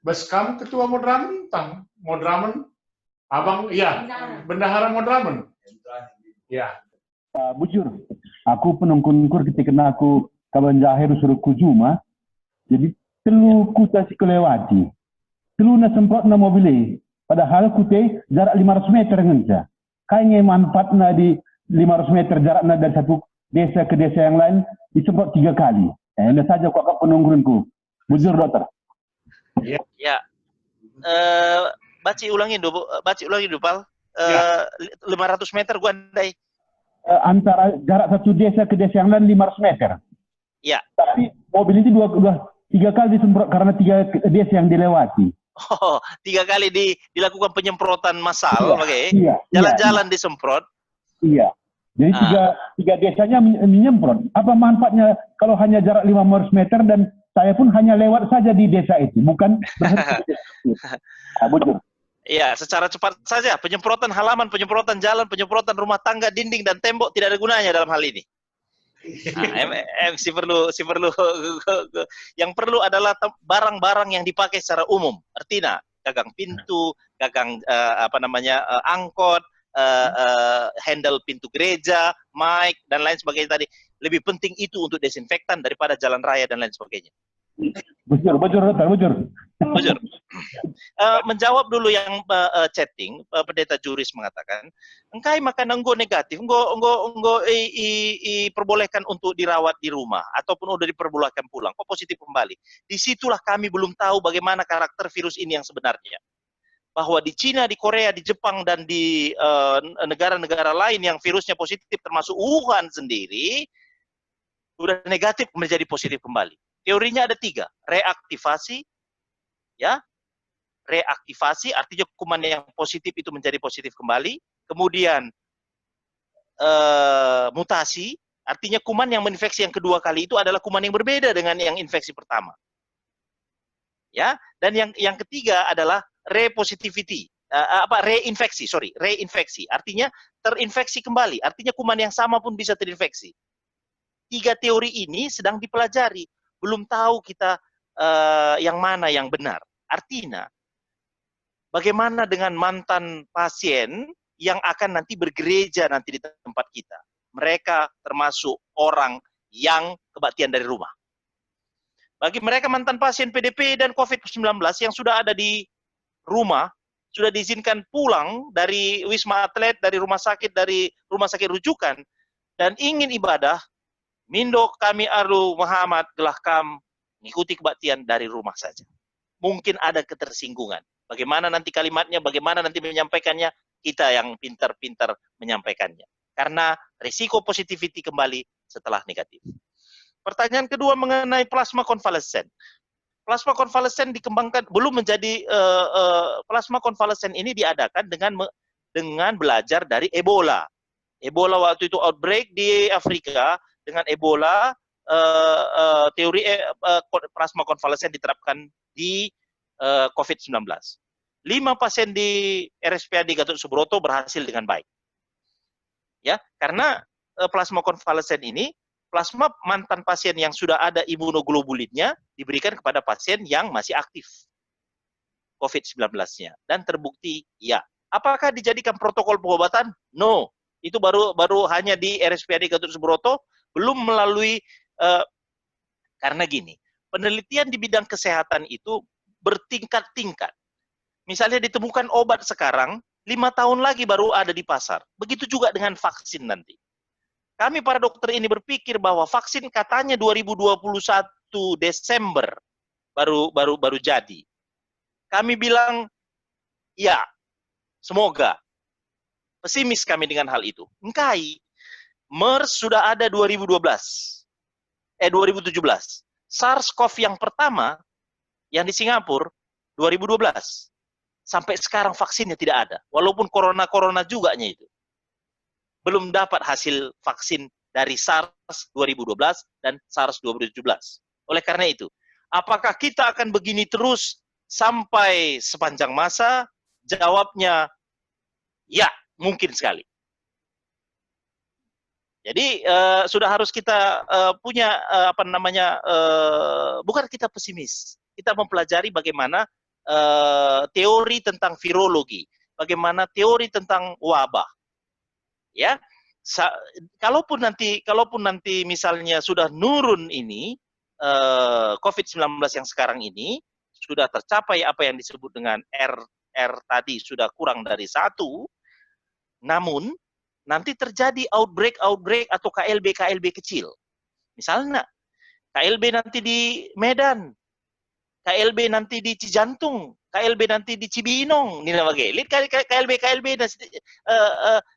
Beskam ketua Modramen tang Modramen. Abang iya, bendahara Modramen. Iya. Bujur, aku penungkur ketika aku kawan jahir suruh kujuma. Jadi telu kuta si kelewati. Telu na semprot na mobilnya. Padahal kute jarak 500 meter ngenca. Kayaknya manfaatnya di 500 meter jaraknya dari satu desa ke desa yang lain disemprot 3 kali. Ini saja kok penungguranku. Bujur dokter. Ya. Baci ulangin dulu, Pal. 500 meter gua andai. Antara jarak satu desa ke desa yang lain 500 meter. Ya. Tapi mobil itu 3 kali disemprot karena 3 desa yang dilewati. Oh, 3 kali dilakukan penyemprotan massal, jalan-jalan disemprot. Iya. Jadi 3 desanya menyemprot. Apa manfaatnya kalau hanya jarak 500 meter dan saya pun hanya lewat saja di desa itu, bukan berhenti di desa itu. Bujur. Iya, secara cepat saja penyemprotan halaman, penyemprotan jalan, penyemprotan rumah tangga, dinding dan tembok tidak ada gunanya dalam hal ini. Perlu yang perlu adalah barang-barang yang dipakai secara umum. Artinya gagang pintu, gagang angkot, handle pintu gereja, mic dan lain sebagainya tadi. Lebih penting itu untuk desinfektan daripada jalan raya dan lain sebagainya. Bujur. Menjawab dulu yang chatting, pendeta juris mengatakan, engkai makan enggo negatif, enggo perbolehkan untuk dirawat di rumah ataupun udah diperbolehkan pulang, kok positif kembali. Disitulah kami belum tahu bagaimana karakter virus ini yang sebenarnya. Bahwa di Cina, di Korea, di Jepang dan di negara-negara lain yang virusnya positif termasuk Wuhan sendiri sudah negatif menjadi positif kembali. Teorinya ada 3, reaktivasi, ya, reaktivasi, artinya kuman yang positif itu menjadi positif kembali. Kemudian mutasi, artinya kuman yang menginfeksi yang kedua kali itu adalah kuman yang berbeda dengan yang infeksi pertama. Ya, dan yang ketiga adalah repositivity, reinfeksi, artinya terinfeksi kembali, artinya kuman yang sama pun bisa terinfeksi. 3 teori ini sedang dipelajari, belum tahu kita yang mana yang benar. Artinya, bagaimana dengan mantan pasien yang akan nanti bergereja nanti di tempat kita? Mereka termasuk orang yang kebaktian dari rumah. Bagi mereka mantan pasien PDP dan COVID-19 yang sudah ada di rumah, sudah diizinkan pulang dari Wisma Atlet, dari rumah sakit rujukan, dan ingin ibadah, Mindo kami Aru Muhammad gelahkam mengikuti kebaktian dari rumah saja. Mungkin ada ketersinggungan. Bagaimana nanti kalimatnya, bagaimana nanti menyampaikannya, kita yang pintar-pintar menyampaikannya. Karena risiko positivity kembali setelah negatif. Pertanyaan kedua mengenai plasma konvalesen. Plasma konvalesen dikembangkan, belum menjadi, plasma konvalesen ini diadakan dengan belajar dari Ebola. Ebola waktu itu outbreak di Afrika, dengan Ebola, teori plasma konvalesen diterapkan di COVID-19. 5 pasien di RSPAD Gatot Subroto berhasil dengan baik. Ya, karena plasma konvalesen ini, plasma mantan pasien yang sudah ada imunoglobulinnya diberikan kepada pasien yang masih aktif COVID-19-nya. Dan terbukti ya. Apakah dijadikan protokol pengobatan? No. Itu baru hanya di RSPAD Gatot Subroto, belum melalui, karena gini, penelitian di bidang kesehatan itu bertingkat-tingkat. Misalnya ditemukan obat sekarang, 5 tahun lagi baru ada di pasar. Begitu juga dengan vaksin nanti. Kami para dokter ini berpikir bahwa vaksin katanya 2021 Desember baru jadi. Kami bilang, ya, semoga. Pesimis kami dengan hal itu. Engkai, MERS sudah ada 2017. 2017. SARS-CoV yang pertama, yang di Singapura, 2012. Sampai sekarang vaksinnya tidak ada. Walaupun corona juga-nya itu. Belum dapat hasil vaksin dari SARS 2012 dan SARS 2017. Oleh karena itu, apakah kita akan begini terus sampai sepanjang masa? Jawabnya, ya, mungkin sekali. Jadi sudah harus kita punya bukan kita pesimis, kita mempelajari bagaimana teori tentang virologi, bagaimana teori tentang wabah. Ya, kalaupun nanti misalnya sudah nurun ini COVID-19 yang sekarang ini sudah tercapai apa yang disebut dengan R tadi sudah kurang dari 1, namun nanti terjadi outbreak atau KLB kecil. Misalnya KLB nanti di Medan, KLB nanti di Cijantung, KLB nanti di Cibinong, ini nama gelit KLB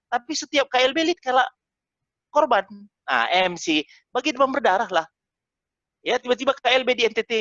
tapi setiap KLB lihat kalau korban, MC bagi demam berdarah lah, ya tiba-tiba KLB di NTT,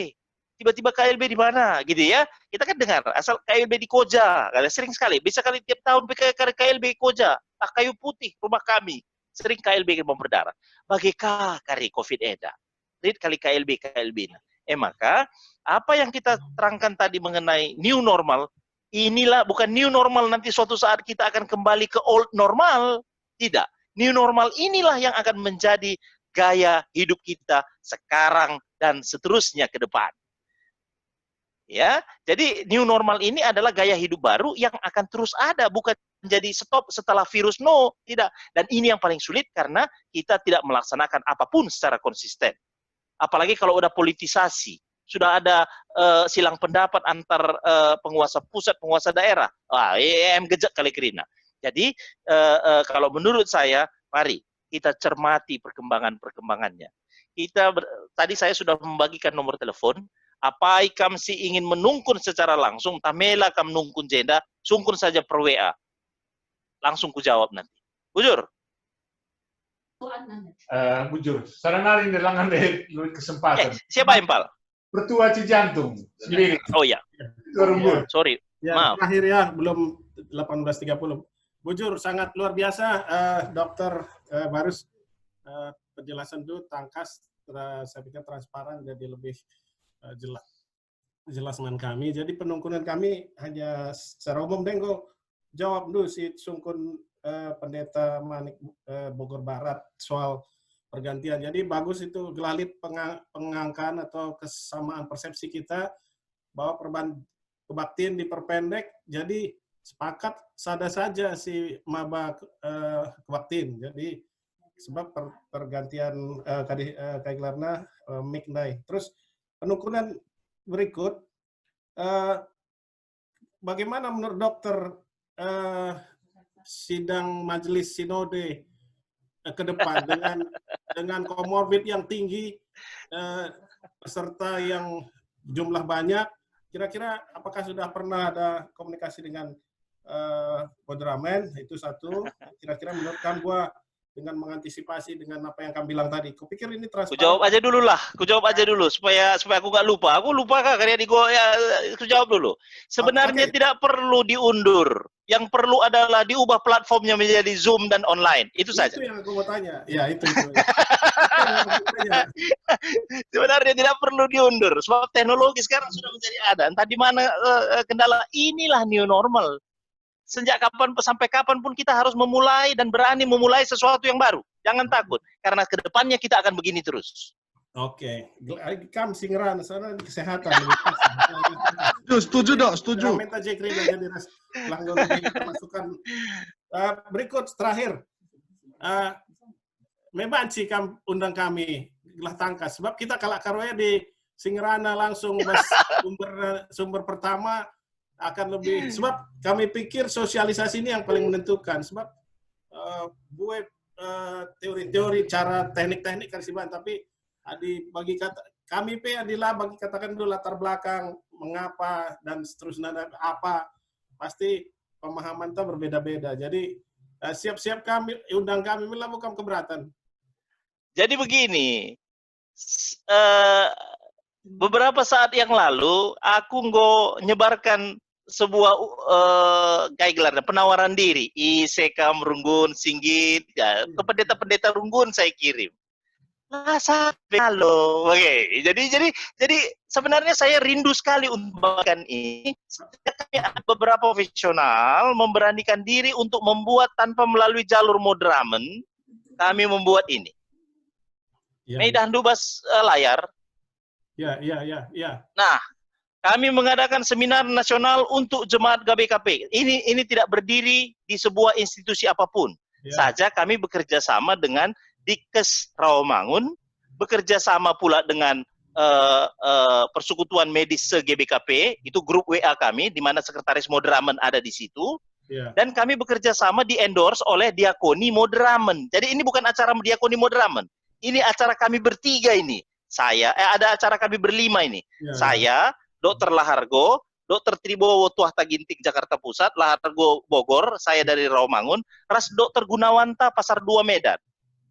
tiba-tiba KLB di mana, gitu ya. Kita kan dengar asal KLB di Koja, sering sekali, bisa kali tiap tahun KLB Koja, Kayu Putih rumah kami sering KLB demam berdarah. Bagikah kari COVID eda, lihat kali KLB. Maka apa yang kita terangkan tadi mengenai new normal, inilah bukan new normal nanti suatu saat kita akan kembali ke old normal. Tidak. New normal inilah yang akan menjadi gaya hidup kita sekarang dan seterusnya ke depan. Ya, jadi new normal ini adalah gaya hidup baru yang akan terus ada, bukan menjadi stop setelah virus, no, tidak. Dan ini yang paling sulit karena kita tidak melaksanakan apapun secara konsisten. Apalagi kalau udah politisasi. Sudah ada silang pendapat antar penguasa pusat, penguasa daerah. Gejek kali kerina. Jadi, kalau menurut saya, mari kita cermati perkembangannya. Tadi saya sudah membagikan nomor telepon. Apa ikam si ingin menungkun secara langsung, tamela kam nungkun jenda, sungkun saja per WA. Langsung ku jawab nanti. Bujur? Bujur. Saranarin nilangan deh kesempatan. Siapa Empal? Pertua Cijantung sendiri. Oh ya, Itu Runggun. sorry. Ya, Maaf. terakhir ya, belum 18.30. Bujur, sangat luar biasa, Dokter Barus. Penjelasan itu tangkas, saya pikir transparan, jadi lebih jelas dengan kami. Jadi penungkunan kami hanya secara umum, Denggo jawab dulu si Sungkun Pendeta Manik Bogor Barat soal pergantian. Jadi bagus itu gelalit pengangkaan atau kesamaan persepsi kita bahwa kebaktian diperpendek, jadi sepakat sada saja si maba kebaktian. Jadi sebab pergantian kaigelarna miknai. Terus penungkunan berikut, bagaimana menurut dokter sidang majelis sinode ke depan dengan komorbid yang tinggi, peserta yang jumlah banyak, kira-kira apakah sudah pernah ada komunikasi dengan Bodramen? Itu satu. Kira-kira menurut kamu dengan mengantisipasi dengan apa yang kamu bilang tadi. Kupikir ini transparan. Ku jawab aja dulu supaya aku nggak lupa. Aku lupa kak karya aku jawab dulu. Sebenarnya tidak perlu diundur. Yang perlu adalah diubah platformnya menjadi Zoom dan online. Itu saja. Itu yang aku mau tanya. Ya, itu. Sebenarnya tidak perlu diundur. Sebab teknologi sekarang sudah menjadi ada. Entah di mana kendala. Inilah new normal. Sejak kapan sampai kapan pun kita harus memulai dan berani memulai sesuatu yang baru. Jangan takut. Karena ke depannya kita akan begini terus. Oke. Kam singran sana kesehatan. Setuju dok, setuju. Minta Jekri jadi langganan masukan. Berikut terakhir. Mebanci undang kami gelah tangkas. Sebab kita kalak karoya di Singrana langsung sumber pertama akan lebih, sebab kami pikir sosialisasi ini yang paling menentukan. Sebab teori-teori, cara teknik-teknik kan sih, tapi bagi kami adalah bagi katakan dulu latar belakang mengapa dan seterusnya apa, pasti pemahaman kita berbeda-beda. Jadi siap-siap kami undang kami melakukan keberatan. Jadi begini, beberapa saat yang lalu aku nyebarkan sebuah kayak penawaran diri Isekam Runggun Singgit ya, ke pendeta-pendeta Runggun saya kirim. Sampai halo. Oke. Jadi sebenarnya saya rindu sekali untuk membagikan ini. Kami ada beberapa profesional memberanikan diri untuk membuat tanpa melalui jalur Modramen. Kami membuat ini. Medan dubas layar. Ya. Nah, kami mengadakan seminar nasional untuk jemaat GBKP. Ini tidak berdiri di sebuah institusi apapun. Saja kami bekerja sama dengan Dinkes Rawamangun, bekerja sama pula dengan Persekutuan Medis se-GBKP, itu grup WA kami, di mana Sekretaris Modramen ada di situ. Dan kami bekerja sama di-endorse oleh Diakoni Modramen. Jadi ini bukan acara Diakoni Modramen. Ini acara kami bertiga ini. Ada acara kami berlima ini. Saya, Dr. Lahargo, Dr. Tribowo Tuah Taginting Jakarta Pusat, Lahargo Bogor, saya dari Rawamangun, Ras Dr. Gunawanta Pasar 2 Medan,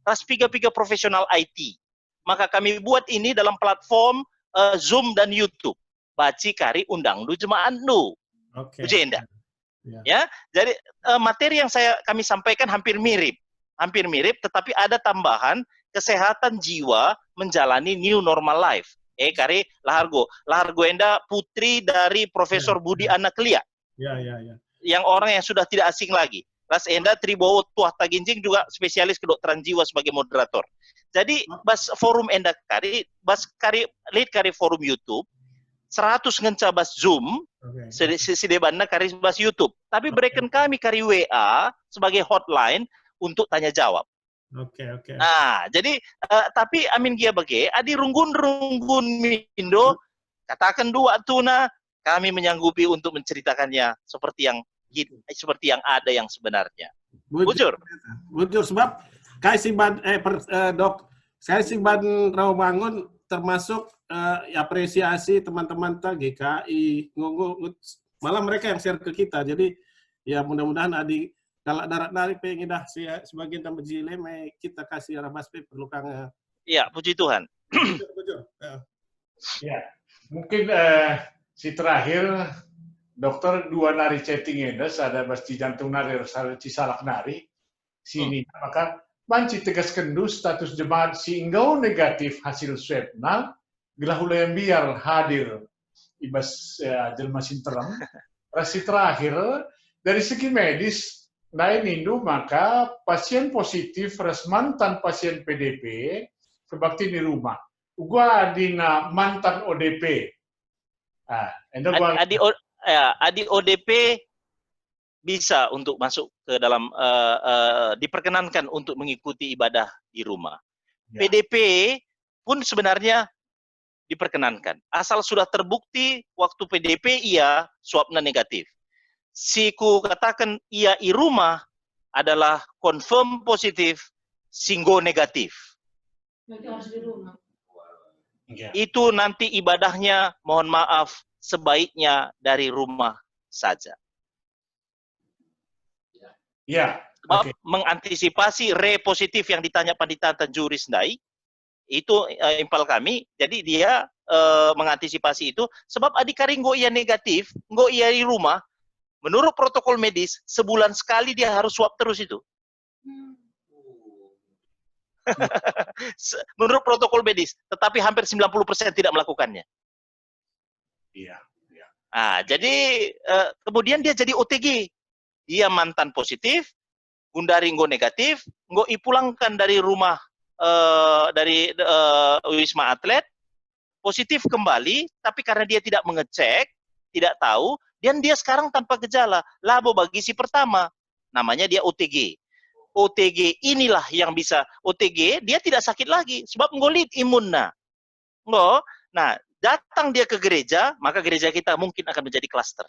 Ras Piga-Piga Profesional IT. Maka kami buat ini dalam platform Zoom dan YouTube. Baci kari undang du jemaat du. Ujenda. Ya, jadi materi yang kami sampaikan hampir mirip, tetapi ada tambahan kesehatan jiwa menjalani new normal life. Kari Lahargo Enda putri dari Profesor Budi Anaklia. Yang orang yang sudah tidak asing lagi. Ras Enda Tribowo Tuah Taginting juga spesialis kedokteran jiwa sebagai moderator. Jadi bas forum Enda lead kari forum YouTube 100 ngenca bas Zoom, sidebanna kari bas YouTube. Tapi berikan kami kari WA sebagai hotline untuk tanya jawab. Nah, jadi tapi amin gia bage adi runggun mindo katakan dua tuna kami menyanggupi untuk menceritakannya seperti yang ada yang sebenarnya. Bujur sebab Kaisiban Rawamangun termasuk apresiasi teman-teman GKI malah mereka yang share ke kita. Jadi ya mudah-mudahan kalau darat dari pengen dah sebagian tambah jile kita kasih arah baspe perlu kang. Iya, puji Tuhan. Bujur. Ya. Mungkin si terakhir, dokter dua nari chatting edes, ada basti jantung nari, cisalak nari, sini maka banci tegas kendu status jemaat si enggau negatif hasil swab na gelah yang biar hadir ibas jelma sinterang. Rasi terakhir dari segi medis naik nindu maka pasien positif res mantan pasien PDP kebakti di rumah. Gua adina mantan ODP. Adi ODP bisa untuk masuk ke dalam diperkenankan untuk mengikuti ibadah di rumah. Ya. PDP pun sebenarnya diperkenankan. Asal sudah terbukti waktu PDP ia swabnya negatif. Siku katakan ia di rumah adalah confirm positif, singgo negatif. Nanti harus di rumah. Itu nanti ibadahnya, mohon maaf, sebaiknya dari rumah saja. Ya. Okay. Mengantisipasi repositif yang ditanya Pandita Tanjuris Ndai, itu impal kami. Jadi dia mengantisipasi itu. Sebab adikari nggo ia negatif, nggo ia di rumah, menurut protokol medis, sebulan sekali dia harus swab terus itu. Menurut protokol medis, tetapi hampir 90% tidak melakukannya. Iya. Jadi kemudian dia jadi OTG. Dia mantan positif, gundari nggo negatif, nggo ipulangkan dari rumah dari Wisma Atlet, positif kembali, tapi karena dia tidak mengecek, tidak tahu, dan dia sekarang tanpa gejala. Labo bagi si pertama, namanya dia OTG. OTG inilah yang bisa, OTG dia tidak sakit lagi, sebab ngolit imunnya. Nah, datang dia ke gereja, maka gereja kita mungkin akan menjadi klaster.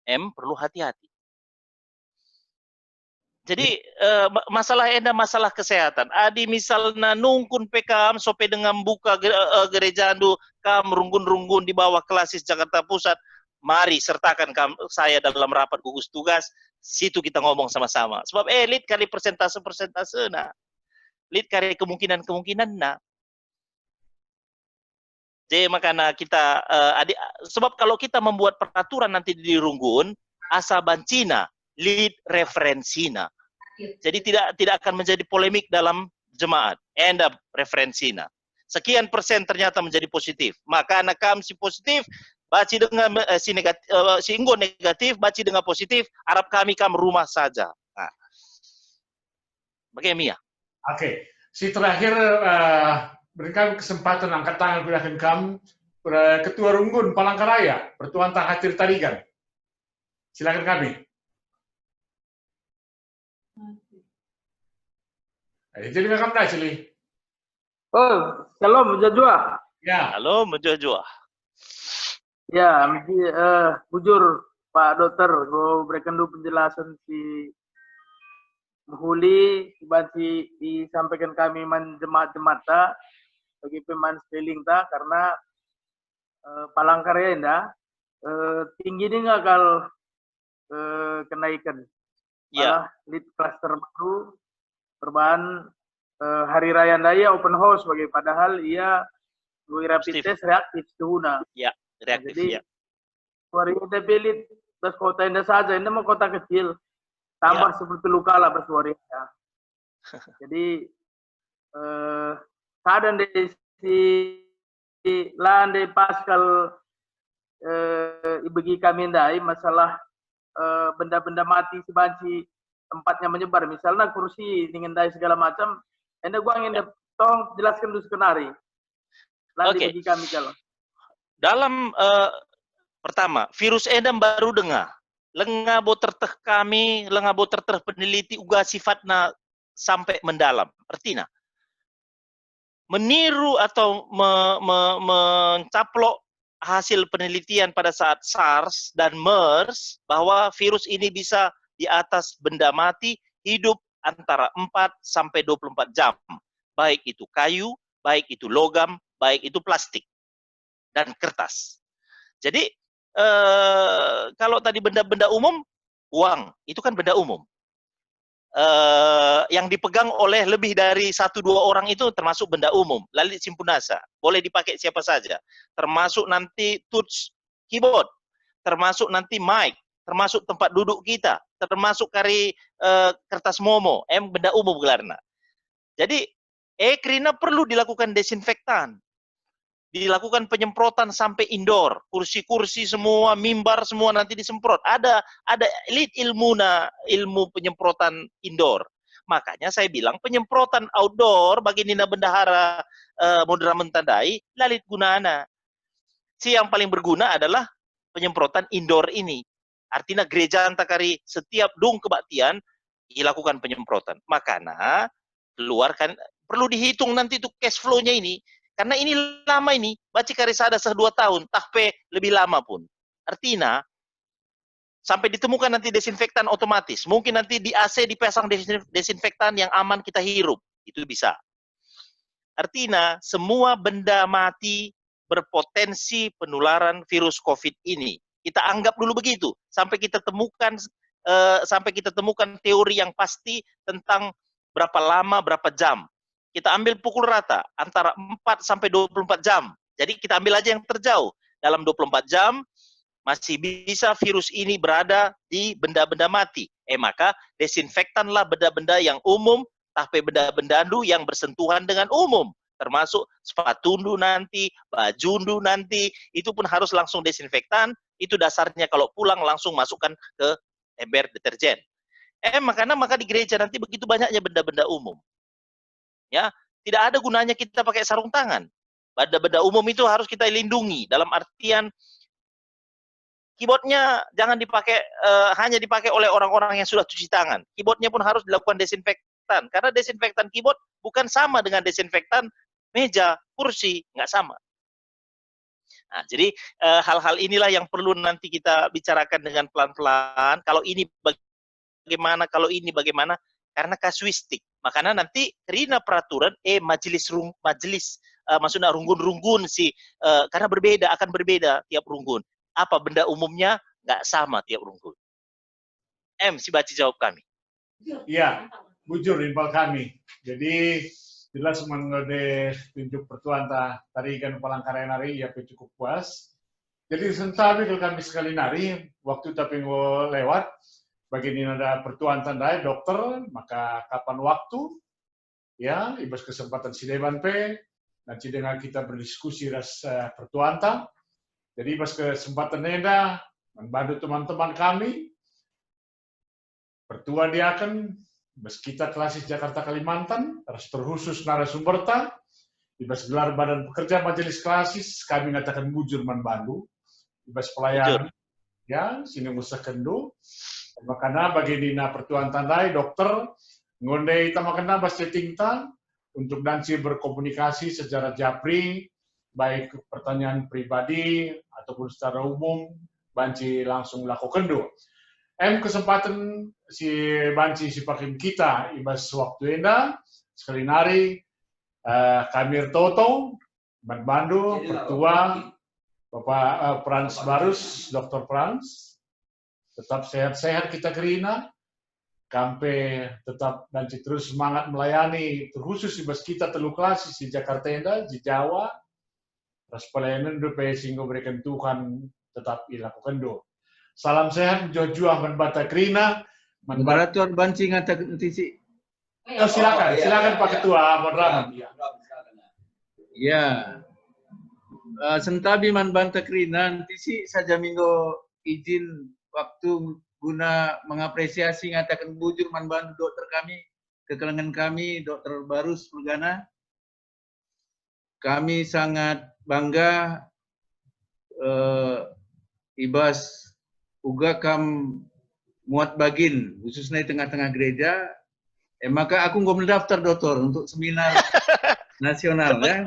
Perlu hati-hati. Jadi masalah kesehatan. Adi misalnya nungkun PKM sope dengan buka gereja andu kam runggun-runggun di bawah Klasis Jakarta Pusat. Mari sertakan saya dalam rapat gugus tugas. Situ kita ngomong sama-sama. Sebab lihat kali persentase nah. Lihat kali kemungkinan nah. Jadi makanya kita sebab kalau kita membuat peraturan nanti di Runggun, asa bancina lead referensina. Jadi tidak akan menjadi polemik dalam jemaat. End up referensina. Sekian persen ternyata menjadi positif. Maka anak kami si positif, baci dengan si inggo negatif, baci dengan positif, Arab kami rumah saja. Nah. Bagaimana? Oke. Si terakhir berikan kesempatan angkat tangan kudakan kamu Ketua Runggun Palangkaraya, Pertuan Tahatir Tarigan. Silakan kami. Jadi kamu dah Cili. Oh, shalom Mujajua. Ya. Halo Mujajua. Ya, bujur Pak Dokter, gue berikan dulu penjelasan si Muhuli, disampaikan kami jemaat-jemaat ta, bagi pemain spelling ta, karena Palangkaraya indah, tinggi ini nggak kalau kenaikan. Ya. Lead cluster baru, perubahan Hari Raya Daya open house bagi padahal ia rapid test reaktif tuhuna. Ya, reaktif. Jadi, ya. Hari ini pilih bas kota ini saja, ini mau kota kecil, tambah seperti luka lah bas ya. Jadi keadaan di landai Pascal bagi kami ndai masalah benda-benda mati sebanci tempatnya menyebar, misalnya kursi dengan dai segala macam. Anda gua ingin tolong jelaskan dulu skenari. Oke. Bagi kami kalau. Dalam pertama, virus edam baru dengar. Lengabo terteh kami, lengabo terteh peneliti uga sifatnya sampai mendalam. Artinya, meniru atau mencaplok hasil penelitian pada saat SARS dan MERS bahwa virus ini bisa di atas benda mati hidup antara 4 sampai 24 jam. Baik itu kayu, baik itu logam, baik itu plastik dan kertas. Jadi kalau tadi benda-benda umum, uang itu kan benda umum. yang dipegang oleh lebih dari 1-2 orang itu termasuk benda umum, lalit simpunasa, boleh dipakai siapa saja, termasuk nanti touch keyboard, termasuk nanti mic, termasuk tempat duduk kita, termasuk kertas momo, benda umum gelarna. Jadi Krina perlu dilakukan desinfektan, dilakukan penyemprotan sampai indoor, kursi-kursi semua, mimbar semua nanti disemprot. Ada ilmu penyemprotan indoor. Makanya saya bilang penyemprotan outdoor bagi Nina Bendahara Modramen Tandai lalit gunana. Si yang paling berguna adalah penyemprotan indoor ini. Artinya gereja antakari setiap dung kebaktian dilakukan penyemprotan. Makanya keluarkan, perlu dihitung nanti itu cash flow-nya ini. Karena ini lama ini, baci karisada 2 tahun, tahpe lebih lama pun. Artinya, sampai ditemukan nanti desinfektan otomatis. Mungkin nanti di AC dipasang desinfektan yang aman kita hirup. Itu bisa. Artinya, semua benda mati berpotensi penularan virus COVID ini. Kita anggap dulu begitu. Sampai kita temukan teori yang pasti tentang berapa lama, berapa jam. Kita ambil pukul rata antara 4 sampai 24 jam. Jadi kita ambil aja yang terjauh. Dalam 24 jam masih bisa virus ini berada di benda-benda mati. Maka desinfektanlah benda-benda yang umum, tapi benda-benda yang bersentuhan dengan umum. Termasuk sepatundu nanti, bajundu nanti, itu pun harus langsung desinfektan. Itu dasarnya kalau pulang langsung masukkan ke ember deterjen. Maka di gereja nanti begitu banyaknya benda-benda umum. Ya, tidak ada gunanya kita pakai sarung tangan. Benda-benda umum itu harus kita lindungi dalam artian keyboardnya jangan dipakai hanya dipakai oleh orang-orang yang sudah cuci tangan. Keyboardnya pun harus dilakukan desinfektan karena desinfektan keyboard bukan sama dengan desinfektan meja, kursi, nggak sama. Nah, jadi hal-hal inilah yang perlu nanti kita bicarakan dengan pelan-pelan. Kalau ini bagaimana, kalau ini bagaimana, karena kasuistik. Makanya nanti karena peraturan majelis maksudnya runggun-runggun sih karena akan berbeda tiap runggun. Apa benda umumnya nggak sama tiap runggun. Si Baci jawab kami. Iya, bujur infal kami. Jadi jelas mengode tunjuk pertuan tari kan palangkaraya nari ya cukup puas. Jadi sentabi kalau kami sekali nari waktu tapi lewat. Bagi ini ada pertuan tandai dokter, maka kapan waktu, ya, ibas kesempatan si Dewan P, nanti dengan kita berdiskusi pertuan ta. Jadi ibas kesempatan neda, membantu teman-teman kami, pertua dia akan, ibas kita klasis Jakarta Kalimantan, terkhusus narasumber ta, ibas gelar badan pekerja majelis klasis, kami ngatakan bujur manbandu, ibas pelayanan, ya, sini usah kendo. Makanya bagi Dina Pertuan Tandai, dokter, ngonde kita makanya bas chatting untuk nanti berkomunikasi secara japri, baik pertanyaan pribadi ataupun secara umum, banci langsung lakukan do. Kesempatan si banci si pakin kita, ibas waktu enda, sekali nari, Kamir Toto, Bandu, Pertua, Bapak Frans Barus, Dr. Frans, tetap sehat-sehat kita Kerina, kampe tetap dan terus semangat melayani, terkhusus di bas kita telu klasis di Jakarta Enda, di Jawa, terus pelayanan supaya sehingga berikan Tuhan tetap dilakukan do. Salam sehat, jujur menbata Kerina. Baratur banci ngata tisi. Oh, silakan Pak Ketua Modramen. Ya. Sentabi man banta Kerina, tisi saja minggu izin waktu guna mengapresiasi ngatakan bujur manbantu dokter kami, kekelengan kami, Dr. Barus Purgana. Kami sangat bangga ibas uga kam muat bagin khususnya di tengah-tengah gereja. Maka aku nggak mendaftar dokter untuk seminar nasional ya.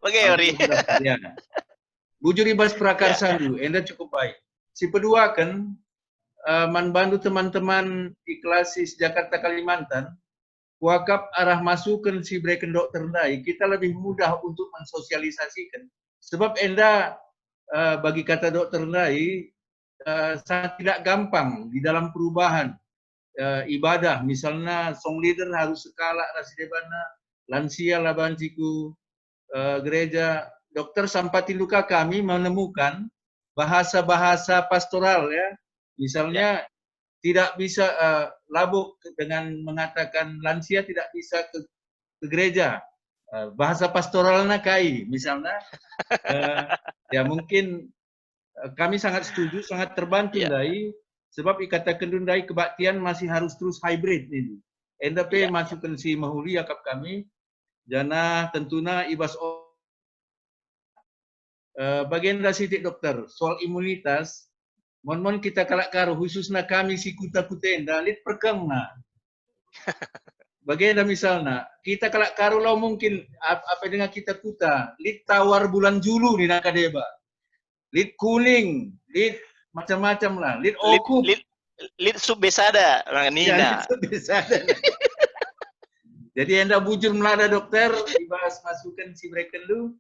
Oke, Ori. Ya. Bujur ibas prakarsa dulu, enda cukup baik. Si kedua kan manbantu teman-teman di klasis Jakarta Kalimantan, wakap arah masukan si breken dokter Ndai, kita lebih mudah untuk mensosialisasikan. Sebab enda bagi kata dokter Ndai sangat tidak gampang di dalam perubahan ibadah, misalnya song leader harus sekala rasidebana, lansia labanciku gereja. Dokter Sampatiluka kami menemukan bahasa-bahasa pastoral ya, misalnya tidak bisa labuk dengan mengatakan lansia tidak bisa ke gereja. Bahasa pastoralnya kai, misalnya ya mungkin kami sangat setuju, sangat terbantu dari sebab Ikatan Kendun dari kebaktian masih harus terus hybrid ini. NDP masukkan si mahuli akap kami, jana tentuna ibas bagian dari sitik dokter soal imunitas, mon kita kalak karo khususnya kami si kuta kutenda lit perkemna. Bagian misalnya kita kalak karo lau mungkin apa dengan kita kuta lit tawar bulan Julu di Nakadeba, lit kuning, lit macam-macam lah, lit oku, lit subbesada orang Nina. Ya, subbesada. Jadi anda bujur melada dokter dibahas masukan si mereka lu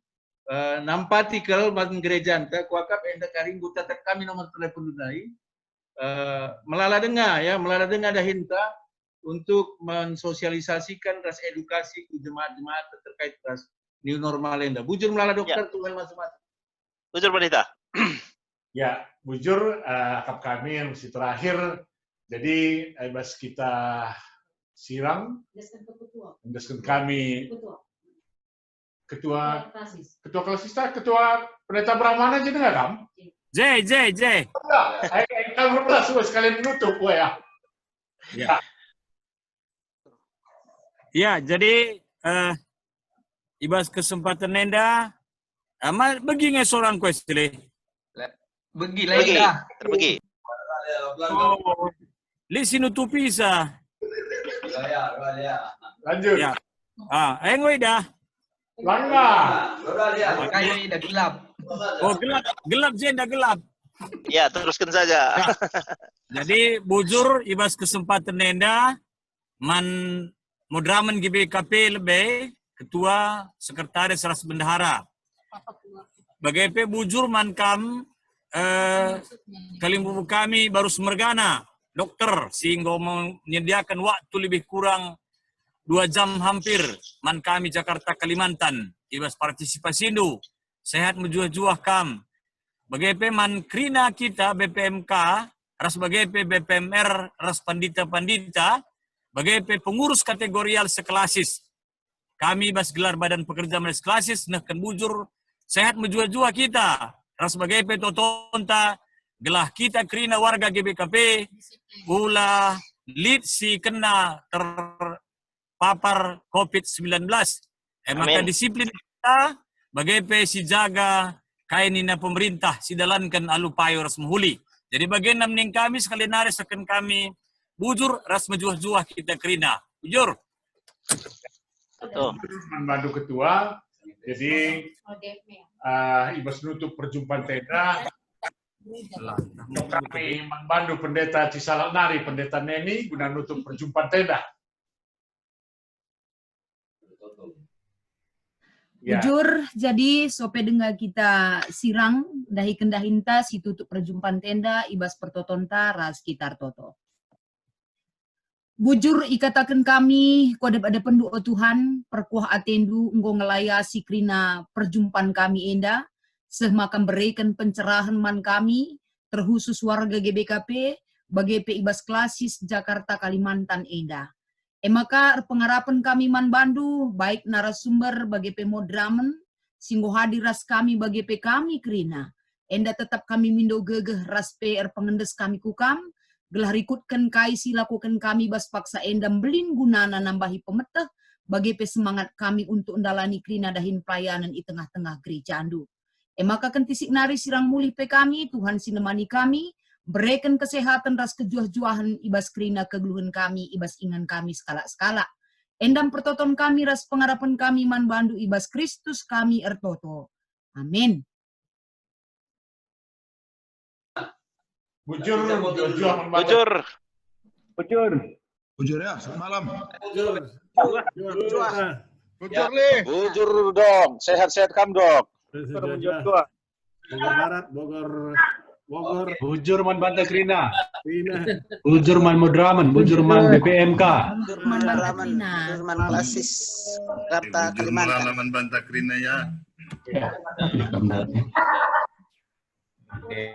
nampatikel bagi gereja anda kuakap anda karing buta kami nomor telepon dudai melala dengar dah hinta untuk mensosialisasikan ras edukasi ke jemaat-jemaat terkait ras new normal anda. Bujur melala dokter Tuhan masing-masing. Bujur pendeta. Ya, bujur akap kami yang masih terakhir. Jadi bas kita sirang, mendeskan kami ketua klasista, ketua pendeta Brahmana aja dengar kam? J. Kalau berpelas sekalian menutup, ya. Ya, jadi ibas kesempatan nenda, begini seorang kuestri. Terbagi. Oh, li sinutupi sa. Lanjut. Ya. Engoi dah. Langga. Makanya dah gelap. Oh, gelap jenda gelap. Ya, teruskan saja. Ya. Jadi bujur ibas kesempatan nenda man Mudraman GBKP lebih ketua sekretaris ras bendahara. Bagaimana bujur man kam kalimbubu kami baru semergana dokter sehingga menyediakan waktu lebih kurang 2 jam hampir man kami Jakarta Kalimantan ibas partisipasi itu sehat menjuah-juah kam bagaimana man krina kita BPMK ras bagaimana BPMR ras pandita-pandita bagaimana pengurus kategorial sekelasis kami bas gelar badan pekerja manis kelasis nah kan bujur sehat menjuah-juah kita ras bagaimana totonta gelah kita krina warga GBKP pula lead si kena terpapar COVID-19. Maka disiplin kita bagaimana si jaga kainina pemerintah si dalankan alupayo ras menghuli. Jadi bagian namning kami sekali naris akan kami bujur ras menjuah-juah kita krina. Bujur. Membantu ketua. Jadi ibas nutup perjumpaan tenda. Kami membantu pendeta Cisalak Nari, pendeta Neni, guna nutup perjumpaan tenda. Bujur, jadi sope dengar kita sirang, dahi kendahinta si tutup perjumpaan tenda, ibas pertotonta, ras sekitar toto. Bujur ikatakan kami, kode ada penduo Tuhan, perkuah atendu, enggo ngelaya si krina perjumpaan kami enda, sehmakan berikan pencerahan man kami, terkhusus warga GBKP, bagi ibas klasis Jakarta Kalimantan enda. Maka pengarapan kami man bandu, baik narasumber bagi pemodramen, singgo hadir ras kami bagi kami krina. Enda tetap kami mindo gegeh ras PR pengendes kami kukam, gelah rikutkan kaisi lakukan kami bas paksa endam belin gunana nambahi pemeteh bagi semangat kami untuk endalani krina dahin pelayanan di tengah-tengah gereja andu. Maka kentisik nari sirang muli kami, Tuhan sinemani kami, berikan kesehatan ras kejuah-juahan ibas krina kegeluhan kami, ibas ingan kami skala-skala. Endam pertoton kami ras pengarapan kami man bandu ibas Kristus kami ertoto. Amin. Bujur ya, selamat malam. Bujur dong, sehat-sehat kam dok. Bogor Barat, Bogor Bogor. Bujur man Banta Krina. Krina. Bujur man Mudraman, bujur man BPMK. Man Banta Krina. Man Klasis. Jakarta Kalimantan. Man Banta Krina ya. Ya, gambarnya. Oke.